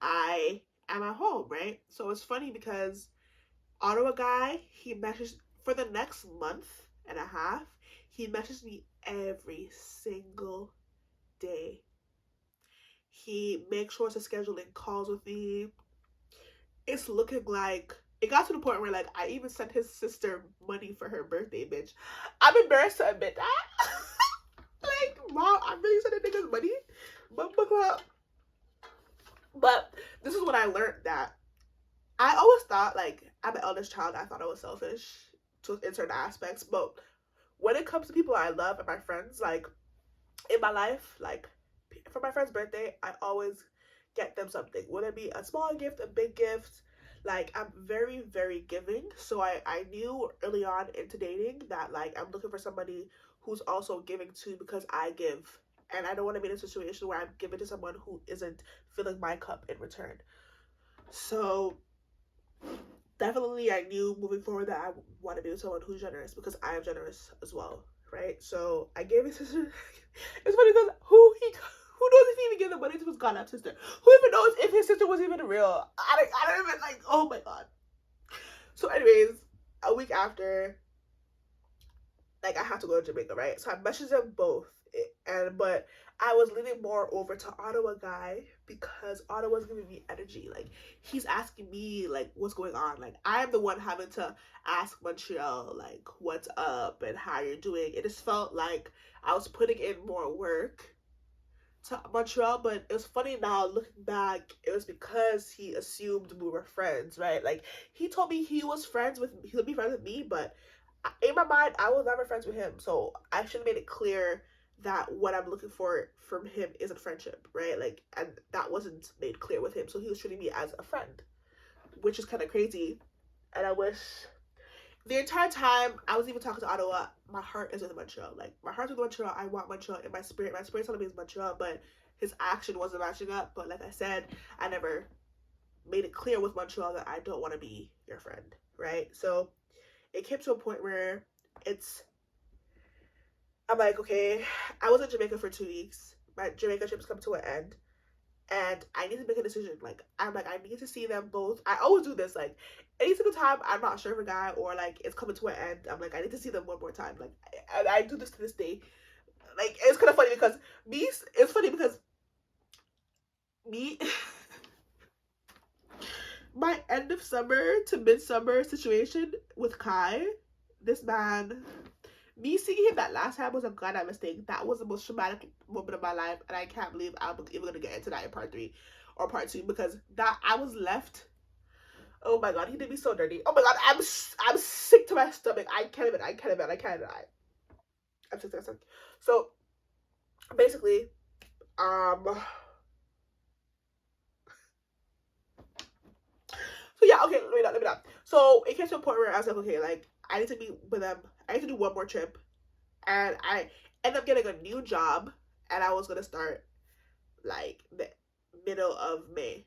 I am at home, right? So, it's funny because Ottawa guy, he messaged for the next month and a half. He messaged me every single day. He makes sure to schedule in calls with me. It's looking like, it got to the point where like I even sent his sister money for her birthday, bitch. I'm embarrassed to admit that. Like, wow, I'm really sending niggas money. But this is when I learned that I always thought, like, I'm an eldest child, I thought I was selfish in certain aspects, but when it comes to people I love and my friends, like, in my life, like, for my friend's birthday, I always get them something, whether it be a small gift, a big gift. Like, I'm very, very giving, so I knew early on into dating that, like, I'm looking for somebody who's also giving too, because I give, and I don't want to be in a situation where I'm giving to someone who isn't filling my cup in return. So definitely I knew moving forward that I want to be with someone who's generous, because I am generous as well, right? So I gave his sister. It's funny because who knows if he even gave the money to his goddamn sister? Who even knows if his sister was even real? I don't even, like, oh my god. So anyways, a week after, like, I had to go to Jamaica, right? So I messaged them both, but I was leaning more over to Ottawa guy because Ottawa's giving me energy. Like, he's asking me, like, what's going on. Like, I'm the one having to ask Montreal, like, what's up and how you're doing. It just felt like I was putting in more work to Montreal, but it was funny now looking back. It was because he assumed we were friends, right? Like, he told me he would be friends with me, but in my mind, I was never friends with him. So I should have made it clear that what I'm looking for from him isn't friendship, right? Like, and that wasn't made clear with him. So he was treating me as a friend, which is kind of crazy. And I wish the entire time I was even talking to Ottawa, my heart is with Montreal. Like, my heart's with Montreal. I want Montreal in my spirit. My spirit's telling me it's Montreal, but his action wasn't matching up. But like I said, I never made it clear with Montreal that I don't want to be your friend, right? So it came to a point where I'm like, okay, I was in Jamaica for 2 weeks. my Jamaica trip is coming to an end, and I need to make a decision. Like, I'm like, I need to see them both. I always do this. Like, any single time I'm not sure of a guy or like it's coming to an end, I'm like, I need to see them one more time. Like, I do this to this day. Like, it's kind of funny because me. It's funny because me. My end of summer to midsummer situation with Kai, this man, me seeing him that last time was a goddamn mistake. That was the most traumatic moment of my life, and I can't believe I'm even gonna get into that in part 3 or part 2 because that I was left. Oh my god, he did me so dirty. Oh my god, I'm sick to my stomach. I can't even. I can't even. I can't. I'm sick to my stomach. So basically, so yeah, okay, let me not. So it came to a point where I was like, okay, like I need to meet with them. I need to do one more trip, and I ended up getting a new job, and I was gonna start like the middle of May,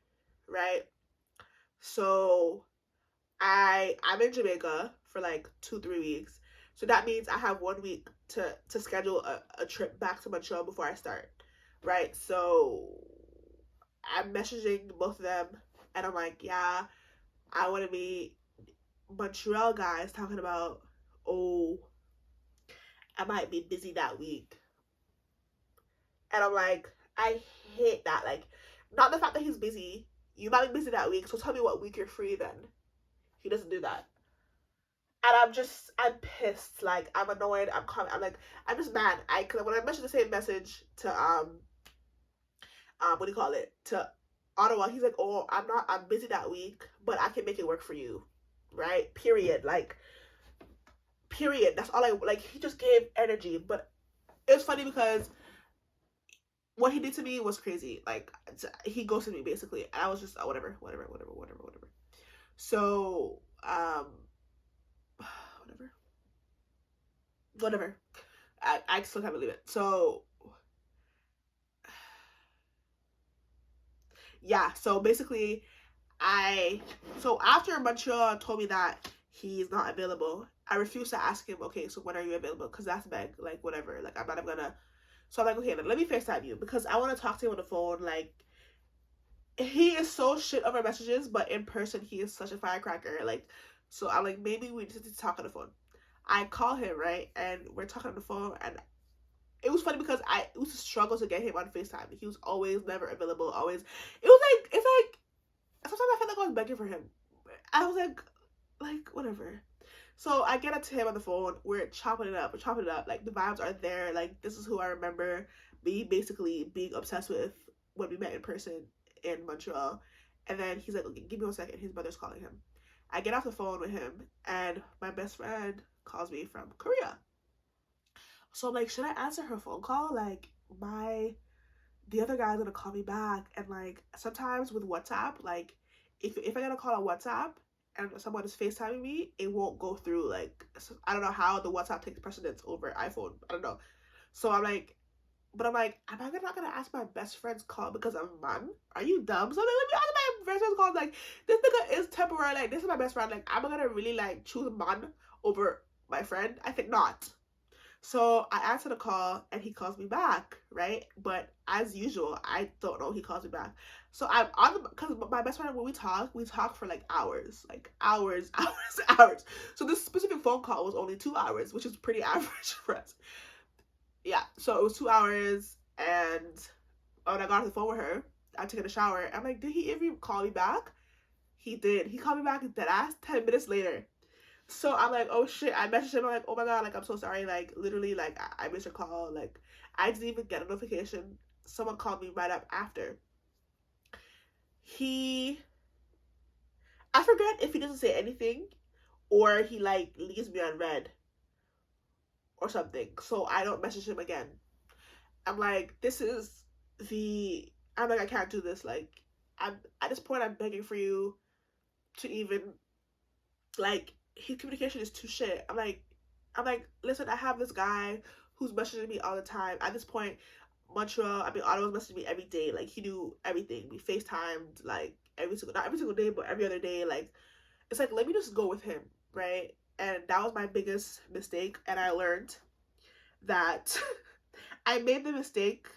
right? So I'm in Jamaica for like 2-3 weeks. So that means I have 1 week to schedule a trip back to Montreal before I start, right? So I'm messaging both of them, and I'm like, yeah, I want to meet Montreal guys talking about, oh, I might be busy that week. And I'm like, I hate that. Like, not the fact that he's busy. You might be busy that week, so tell me what week you're free then. He doesn't do that. And I'm pissed. Like, I'm annoyed. I'm like, I'm just mad. Cause when I mentioned the same message to, what do you call it? To Ottawa, he's like, oh, I'm busy that week, but I can make it work for you. Right? Period. Like, period. That's all like, he just gave energy. But it was funny because what he did to me was crazy. Like, he ghosted me basically, and I was just whatever. So whatever, whatever. I still can't believe it. So yeah. So basically, so after Montreal told me that he's not available, I refused to ask him. Okay, so when are you available? Because that's beg. Like, whatever. Like, I'm not even gonna. So I'm like, okay, let me FaceTime you because I want to talk to him on the phone. Like, he is so shit over messages, but in person he is such a firecracker. Like, so I'm like, maybe we just need to talk on the phone. I call him, right, and we're talking on the phone, and it was funny because it was a struggle to get him on FaceTime. He was always never available. Always, it was like it's like sometimes I felt like I was begging for him. I was like whatever. So I get up to him on the phone. We're chopping it up. We're chopping it up. Like, the vibes are there. Like, this is who I remember me basically being obsessed with when we met in person in Montreal. And then he's like, okay, give me 1 second. His mother's calling him. I get off the phone with him, and my best friend calls me from Korea. So I'm like, should I answer her phone call? Like, the other guy's gonna call me back. And like, sometimes with WhatsApp, like, if I get a call on WhatsApp and someone is FaceTiming me, it won't go through. Like, I don't know how the WhatsApp takes precedence over iPhone. I don't know. So I'm like, am I not gonna ask my best friend's call because I'm man? Are you dumb? So I'm like, let me ask my best friend's call. Like, this nigga is temporary. Like, this is my best friend. Like, am I gonna really like choose man over my friend? I think not. So I answer the call and he calls me back, right? But as usual, I don't know he calls me back. So I'm on the, because my best friend, when we talk for like hours, hours. So this specific phone call was only 2 hours, which is pretty average for us. Yeah, so it was 2 hours, and when I got off the phone with her, I took a shower. I'm like, did he even call me back? He did. He called me back dead ass 10 minutes later. So I'm like, oh shit. I messaged him. I'm like, oh my god, like, I'm so sorry. Like, literally, like, I missed your call. Like, I didn't even get a notification. Someone called me right up after. I forget if he doesn't say anything or he, like, leaves me on red or something. So I don't message him again. I'm like, I'm like, I can't do this. Like, at this point, I'm begging for you to even, like, his communication is too shit. I'm like, listen, I have this guy who's messaging me all the time. At this point, Ottawa's messaging me every day. Like, he knew everything. We FaceTimed, like, not every single day, but every other day. Like, it's like, let me just go with him, right? And that was my biggest mistake. And I learned that I made the mistake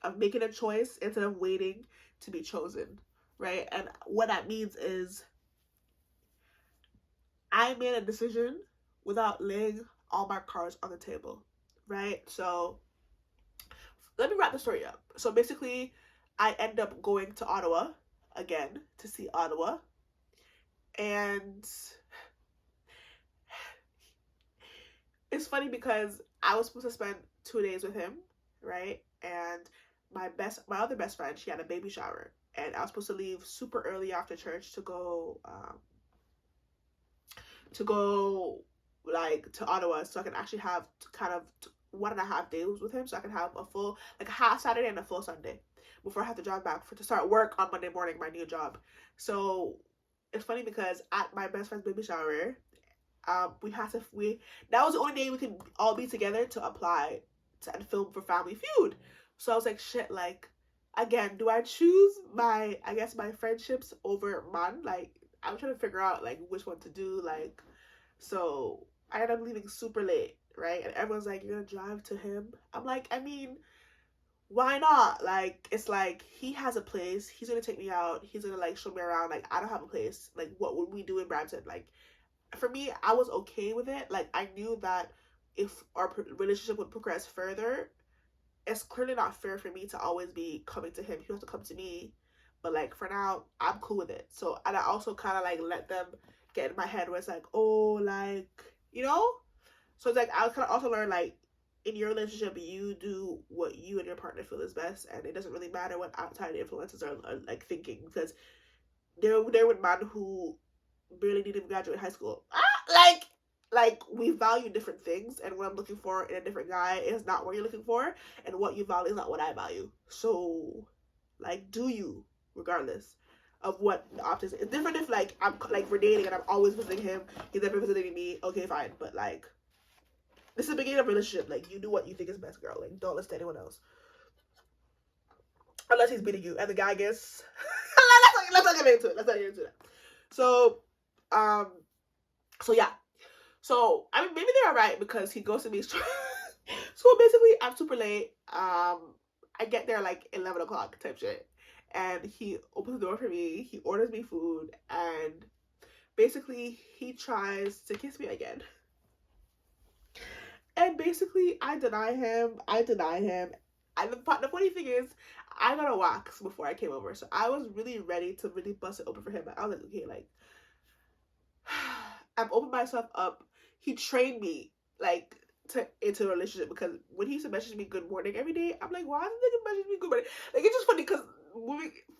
of making a choice instead of waiting to be chosen, right? And what that means is I made a decision without laying all my cards on the table, right? So let me wrap the story up. So basically, I end up going to Ottawa again to see Ottawa, and it's funny because I was supposed to spend 2 days with him, right? And my other best friend, she had a baby shower, and I was supposed to leave super early after church to go like to Ottawa, so I can actually have kind of 1.5 days with him, so I can have a full like a half Saturday and a full Sunday before I have to drive back to start work on Monday morning, my new job. So it's funny because at my best friend's baby shower, we that was the only day we could all be together to apply and film for Family Feud. So I was like, shit, like again, do I choose my friendships over man? Like I'm trying to figure out like which one to do. Like, so I ended up leaving super late, right? And everyone's like, you're gonna drive to him? I'm like, I mean, why not? Like, it's like he has a place, he's gonna take me out, he's gonna like show me around. Like, I don't have a place. Like, what would we do in Brampton? Like, for me, I was okay with it. Like, I knew that if our relationship would progress further, it's clearly not fair for me to always be coming to him. He has to come to me. But like for now, I'm cool with it. So, and I also kind of like let them get in my head where it's like, oh, like, you know? So it's like I kind of also learn like in your relationship, you do what you and your partner feel is best, and it doesn't really matter what outside influences are like thinking, because there were men who barely didn't even graduate high school. Like we value different things, and what I'm looking for in a different guy is not what you're looking for, and what you value is not what I value. So, like, do you, regardless of what the options. It's different if like I'm like we're dating and I'm always visiting him, he's never visiting me. Okay, fine, but like this is the beginning of a relationship. Like you do what you think is best, girl. Like don't listen to anyone else unless he's beating you, and the guy gets. let's not get into it. Let's not get into it. So, um, so yeah. So I mean, maybe they're alright because he goes to me. So basically, I'm super late. I get there like 11 o'clock type shit, and he opens the door for me. He orders me food, and basically he tries to kiss me again. And basically, I deny him. And the funny thing is, I got a wax before I came over, so I was really ready to really bust it open for him. I was like, okay, like I've opened myself up. He trained me like into a relationship, because when he used to message me good morning every day, I'm like, why does nigga message me good morning? Like it's just funny because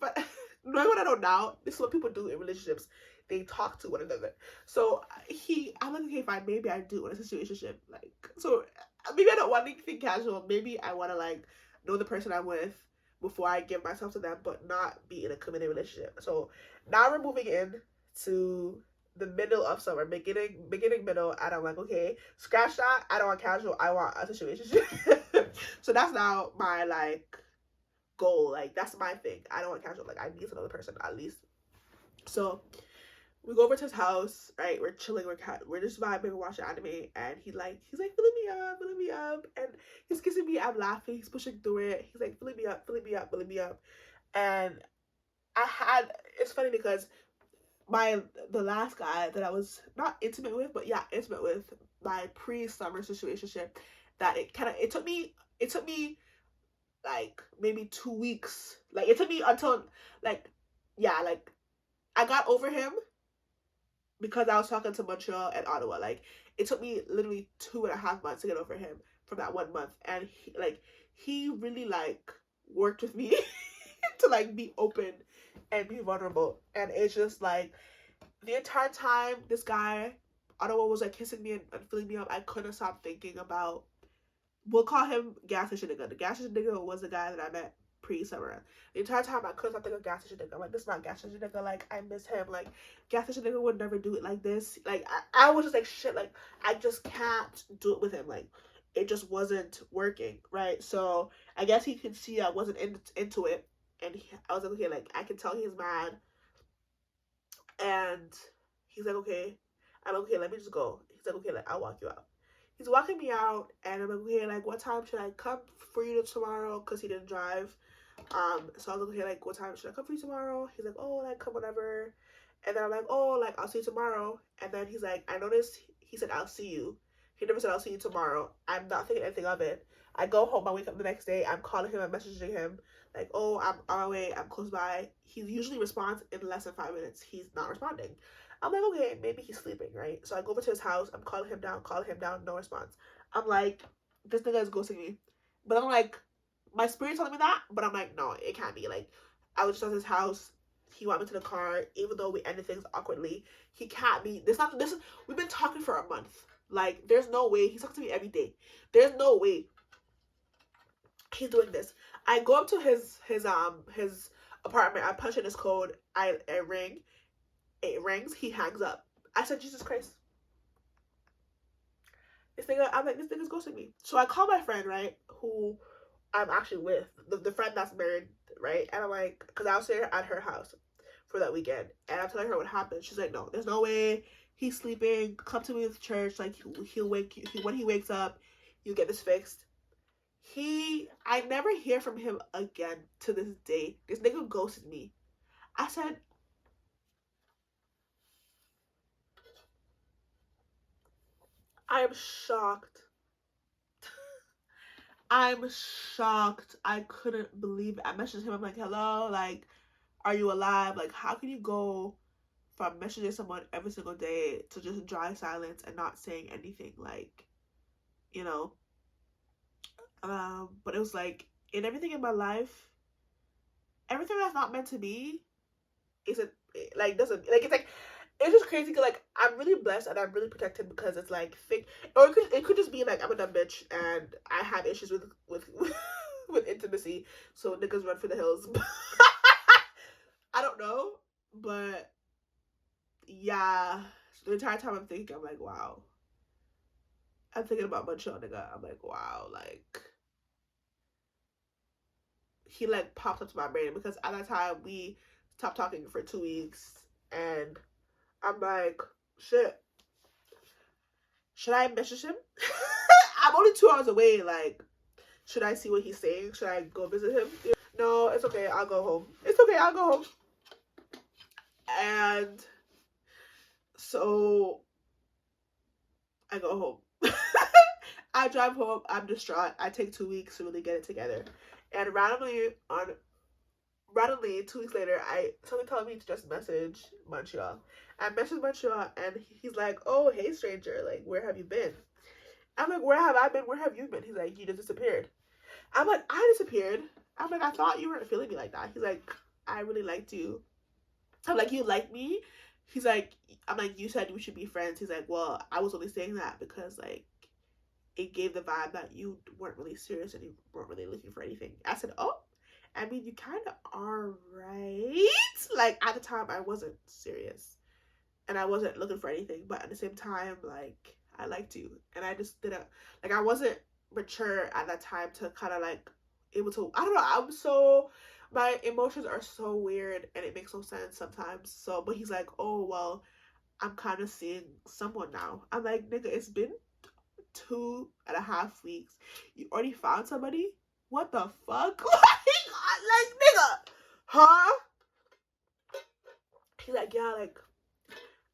but knowing what I know now, this is what people do in relationships. They talk to one another. So I'm like, okay, fine, maybe I do in a situationship. Like, so maybe I don't want anything casual. Maybe I want to like know the person I'm with before I give myself to them, but not be in a committed relationship. So now we're moving in to the middle of summer, beginning, middle, and I'm like, okay, scratch that. I don't want casual. I want a situation. So that's now my like goal. Like that's my thing. I don't want casual. Like I need another person at least. So we go over to his house, right? We're chilling, we're just vibing, we're watching anime, and he's like filling me up, and he's kissing me. I'm laughing. He's pushing through it. He's like filling me up, and it's funny because the last guy that I was not intimate with, but yeah, intimate with, my pre-summer situationship, that it took me like maybe 2 weeks. Like it took me until like yeah, like I got over him because I was talking to Montreal and Ottawa. Like it took me literally 2.5 months to get over him from that 1 month, and he really like worked with me to like be open and be vulnerable, and it's just like the entire time this guy Ottawa was like kissing me and filling me up, I couldn't stop thinking about, we'll call him gas station nigga. The gas station nigga was the guy that I met pre-summer. The entire time I couldn't stop thinking of gas station nigga. I'm like, this is not gas station nigga. Like I miss him. Like gas station nigga would never do it like this. Like I was just like shit. Like I just can't do it with him. Like it just wasn't working, right? So I guess he could see I wasn't into it, and I was like, okay, like I can tell he's mad, and he's like, okay. I'm like, okay, let me just go. He's like, okay, like I'll walk you out. He's walking me out, and I'm like, okay, like, what time should I come for you tomorrow? Because he didn't drive. So I was like, okay, like, what time should I come for you tomorrow? He's like, oh, like, come whenever. And then I'm like, oh, like, I'll see you tomorrow. And then he's like, I noticed, he said, I'll see you. He never said, I'll see you tomorrow. I'm not thinking anything of it. I go home, I wake up the next day, I'm calling him, I'm messaging him, like, oh, I'm on my way, I'm close by. He usually responds in less than 5 minutes. He's not responding. I'm like, okay, maybe he's sleeping, right? So I go over to his house, I'm calling him down, no response. I'm like, this nigga is ghosting me. But I'm like, my spirit's telling me that, but I'm like, no, it can't be. Like, I was just at his house. He went into the car, even though we ended things awkwardly. He can't be. We've been talking for a month. Like, there's no way. He's talking to me every day. There's no way he's doing this. I go up to his apartment. I punch in his code. I ring. It rings. He hangs up. I said, Jesus Christ. I'm like, this nigga's ghosting me. So I call my friend, right, who I'm actually with, the friend that's married, right? And I'm like, because I was there at her house for that weekend, and I'm telling her what happened. She's like, no, there's no way. He's sleeping. Come to me with church. Like, he'll wake you. When he wakes up, you get this fixed. I never hear from him again to this day. This nigga ghosted me. I said, I am shocked. I'm shocked. I couldn't believe it. I messaged him. I'm like, hello, like, are you alive? Like, how can you go from messaging someone every single day to just dry silence and not saying anything? Like, you know. But it was like, in everything in my life, everything that's not meant to be isn't, like, doesn't, like, it's like, it's just crazy because, like, I'm really blessed and I'm really protected because it's like fake, or it could just be like I'm a dumb bitch and I have issues with with intimacy, so niggas run for the hills. I don't know, but yeah, the entire time I'm thinking, I'm like, wow. I'm thinking about Montreal nigga. I'm like, wow, like, he like popped up to my brain because at that time we stopped talking for 2 weeks, and I'm like, shit, should I message him? I'm only 2 hours away. Like, should I see what he's saying? Should I go visit him? No, it's okay. I'll go home. It's okay. I'll go home. And so I go home. I drive home. I'm distraught. I take 2 weeks to really get it together. And randomly, 2 weeks later, somebody told me to just message Montreal. I messaged Montreal, and he's like, "Oh, hey, stranger. Like, where have you been?" I'm like, "Where have I been? Where have you been?" He's like, "You just disappeared." I'm like, "I disappeared?" I'm like, "I thought you weren't feeling me like that." He's like, "I really liked you." I'm like, "You like me?" He's like, I'm like, "You said we should be friends." He's like, "Well, I was only saying that because, like, it gave the vibe that you weren't really serious and you weren't really looking for anything." I said, "Oh, I mean, you kind of are right." Like, at the time, I wasn't serious and I wasn't looking for anything, but at the same time, like, I liked you, and I just didn't, like, I wasn't mature at that time to kind of, like, able to, I don't know, my emotions are so weird and it makes no sense sometimes. So, but he's like, "Oh, well, I'm kind of seeing someone now." I'm like, nigga, it's been 2.5 weeks. You already found somebody? What the fuck? Like, nigga, huh? He's like, "Yeah, like,"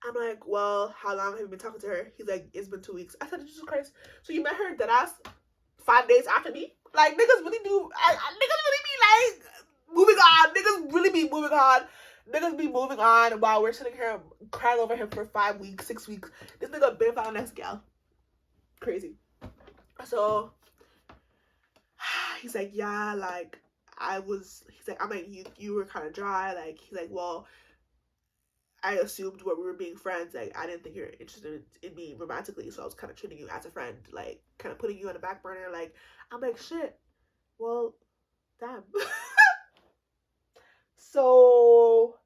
I'm like, "Well, how long have you been talking to her?" He's like, "It's been 2 weeks." I said, "Jesus Christ. So you met her dead ass 5 days after me?" Like, niggas really do, niggas really be like, moving on. Niggas really be moving on. Niggas be moving on while we're sitting here crying over him for 5 weeks, 6 weeks. This nigga been found next gal. Crazy. So he's like, "Yeah, like, he's like, I'm like, you were kind of dry." Like, he's like, "Well, I assumed when we were being friends, like, I didn't think you're interested in me romantically, so I was kind of treating you as a friend, like, kind of putting you on the back burner." Like, I'm like, shit, well, damn. So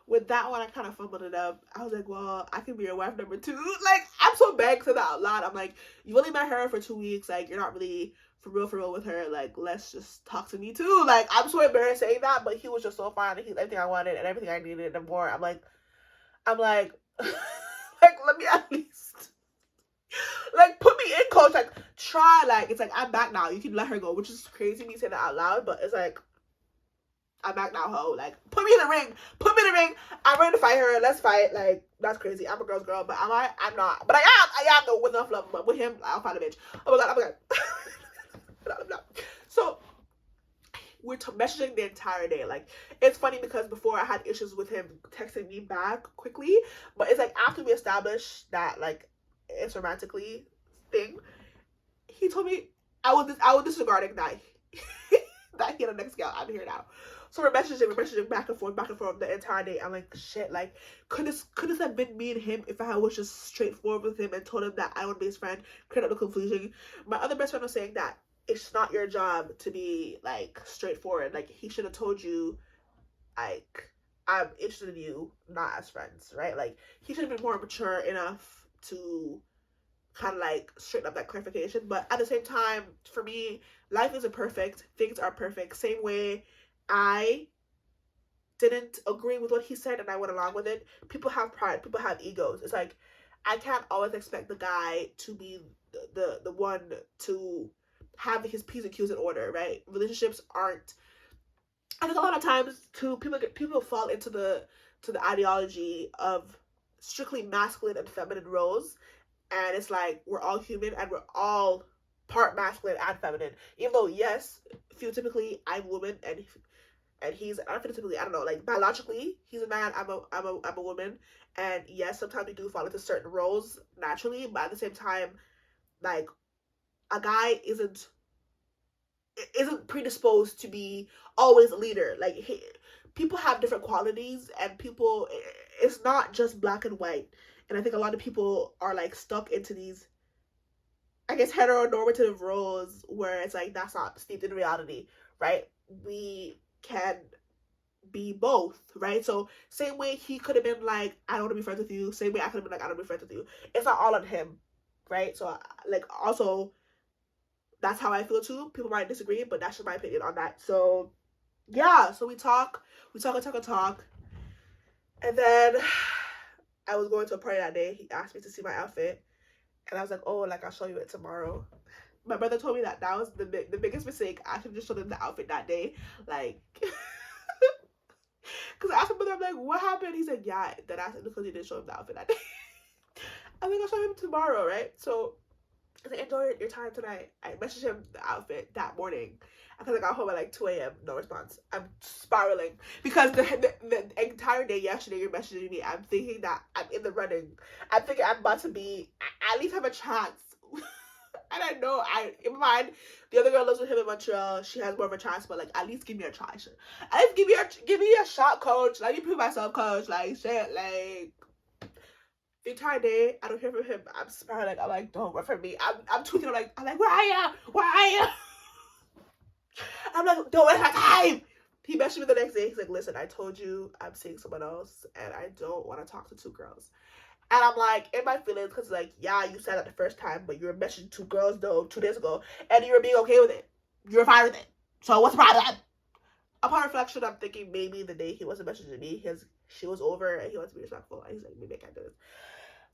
with that one, I kind of fumbled it up. I was like, well, I can be your wife number 2. Like, I'm so bad to that out loud. I'm like, you only met her for 2 weeks. Like, you're not really for real with her. Like, let's just talk to me too. Like, I'm so embarrassed saying that, but he was just so fine. He's everything I wanted and everything I needed and more. I'm like, like, let me at least, Like, put me in, coach. Like, try. Like, it's like, I'm back now. You can let her go, which is crazy me saying that out loud, but it's like, I'm back now, ho. Like, put me in the ring. Put me in the ring. I'm ready to fight her. Let's fight. Like, that's crazy. I'm a girl's girl, but am I? I'm not. But I am though, with enough love. But with him, I'll find a bitch. Oh my god, oh my god. No. So, we're messaging the entire day. Like, it's funny because before I had issues with him texting me back quickly, but it's like after we established that, like, it's romantically thing, he told me I was disregarding that that he had a next girl. I'm here now. So we're messaging back and forth the entire day. I'm like, shit, like, could this have been me and him if I was just straightforward with him and told him that I would be his friend, create no confusion. My other best friend was saying that it's not your job to be, like, straightforward. Like, he should have told you, like, I'm interested in you, not as friends, right? Like, he should have been more mature enough to kind of, like, straighten up that clarification. But at the same time, for me, life isn't perfect. Things are perfect. Same way I didn't agree with what he said and I went along with it. People have pride. People have egos. It's like, I can't always expect the guy to be the one to have his P's and Q's in order, right? Relationships aren't. I think a lot of times too, people fall into the ideology of strictly masculine and feminine roles, and it's like we're all human and we're all part masculine and feminine. Even though yes, phenotypically I'm a woman and he's not phenotypically, I don't know, like biologically he's a man, I'm a woman, and yes, sometimes we do fall into certain roles naturally, but at the same time, like, a guy isn't predisposed to be always a leader. Like, people have different qualities, and people, it's not just black and white. And I think a lot of people are, like, stuck into these, I guess, heteronormative roles where it's like that's not steeped in reality, right? We can be both, right? So same way he could have been like, I don't want to be friends with you, same way I could have been like, I don't want to be friends with you. It's not all on him, right? So, like, also, that's how I feel too. People might disagree, but that's just my opinion on that. So yeah, so we talk. And then I was going to a party that day. He asked me to see my outfit, and I was like, oh, like, I'll show you it tomorrow. My brother told me that was the biggest mistake. I should have just showed him the outfit that day. Like, because I asked my brother, I'm like, what happened? He's like, yeah, that I said because he didn't show him the outfit that day. I think I'll show him tomorrow, right? So I said, enjoy your time tonight. I messaged him the outfit that morning. I got home at like 2 a.m. No response. I'm spiraling because the entire day yesterday you're messaging me. I'm thinking that I'm in the running. I'm thinking I'm about to be, at least have a chance. And I know, in my mind, the other girl lives with him in Montreal. She has more of a chance, but, like, at least give me a try. At least give me a shot, coach. Let me prove myself, coach. Like, shit, like, the entire day, I don't hear from him. I'm spiraling. I'm like, don't run from me. I'm tweaking. I'm like, where are you? Where are you? I'm like, don't waste my time. He messaged me the next day. He's like, listen, I told you I'm seeing someone else, and I don't want to talk to two girls. And I'm like, in my feelings, because, like, yeah, you said that the first time, but you were messaging two girls, though, 2 days ago, and you were being okay with it. You were fine with it. So what's the problem? Upon reflection, I'm thinking maybe the day he wasn't messaging me, she was over, and he wants to be respectful. And he's like, maybe I can't do this.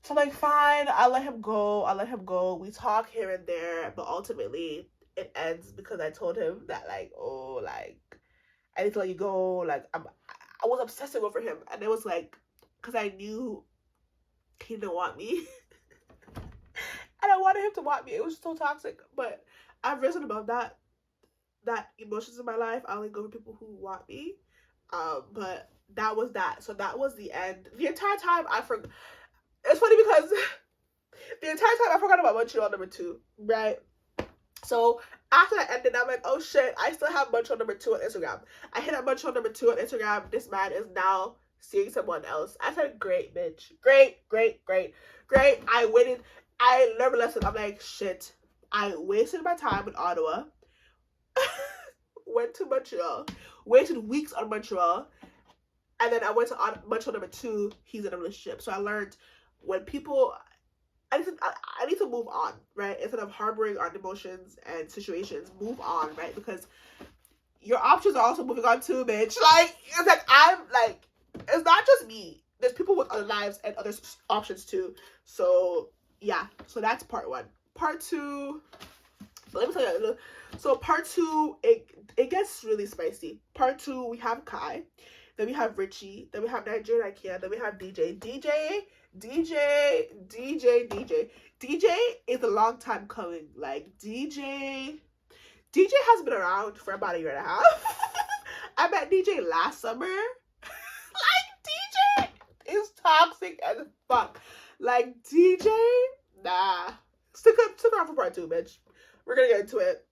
So I'm like, fine, I'll let him go. We talk here and there, but ultimately, it ends because I told him that, like, oh, like, I need to let you go. Like, I was obsessing over him, and it was like, because I knew he didn't want me. And I wanted him to want me. It was so toxic. But I've risen above that emotions in my life. I only go for people who want me. But that was that. So that was the end. The entire time I forgot. It's funny because the entire time I forgot about Montreal number 2, right? So after that ended, I'm like, oh shit, I still have Montreal number 2 on Instagram. I hit up Montreal number 2 on Instagram. This man is now seeing someone else. I said, great, bitch. Great. I waited. I learned a lesson. I'm like, shit. I wasted my time in Ottawa. Went to Montreal. Wasted weeks on Montreal. And then I went to Montreal number 2. He's in a relationship. So I learned when people... I need to move on, right? Instead of harboring on emotions and situations, move on, right? Because your options are also moving on too, bitch. Like, it's like, I'm like... It's not just me. There's people with other lives and other options too. So yeah, so that's part one. Part two, let me tell you. So part two, it gets really spicy. Part two, we have Kai, then we have Richie, then we have Nigeria Ikea, then we have DJ. DJ is a long time coming. Like DJ has been around for about a year and a half. I met DJ last summer. Like DJ is toxic as fuck. Like DJ, nah. Stick around for part two, bitch. We're gonna get into it.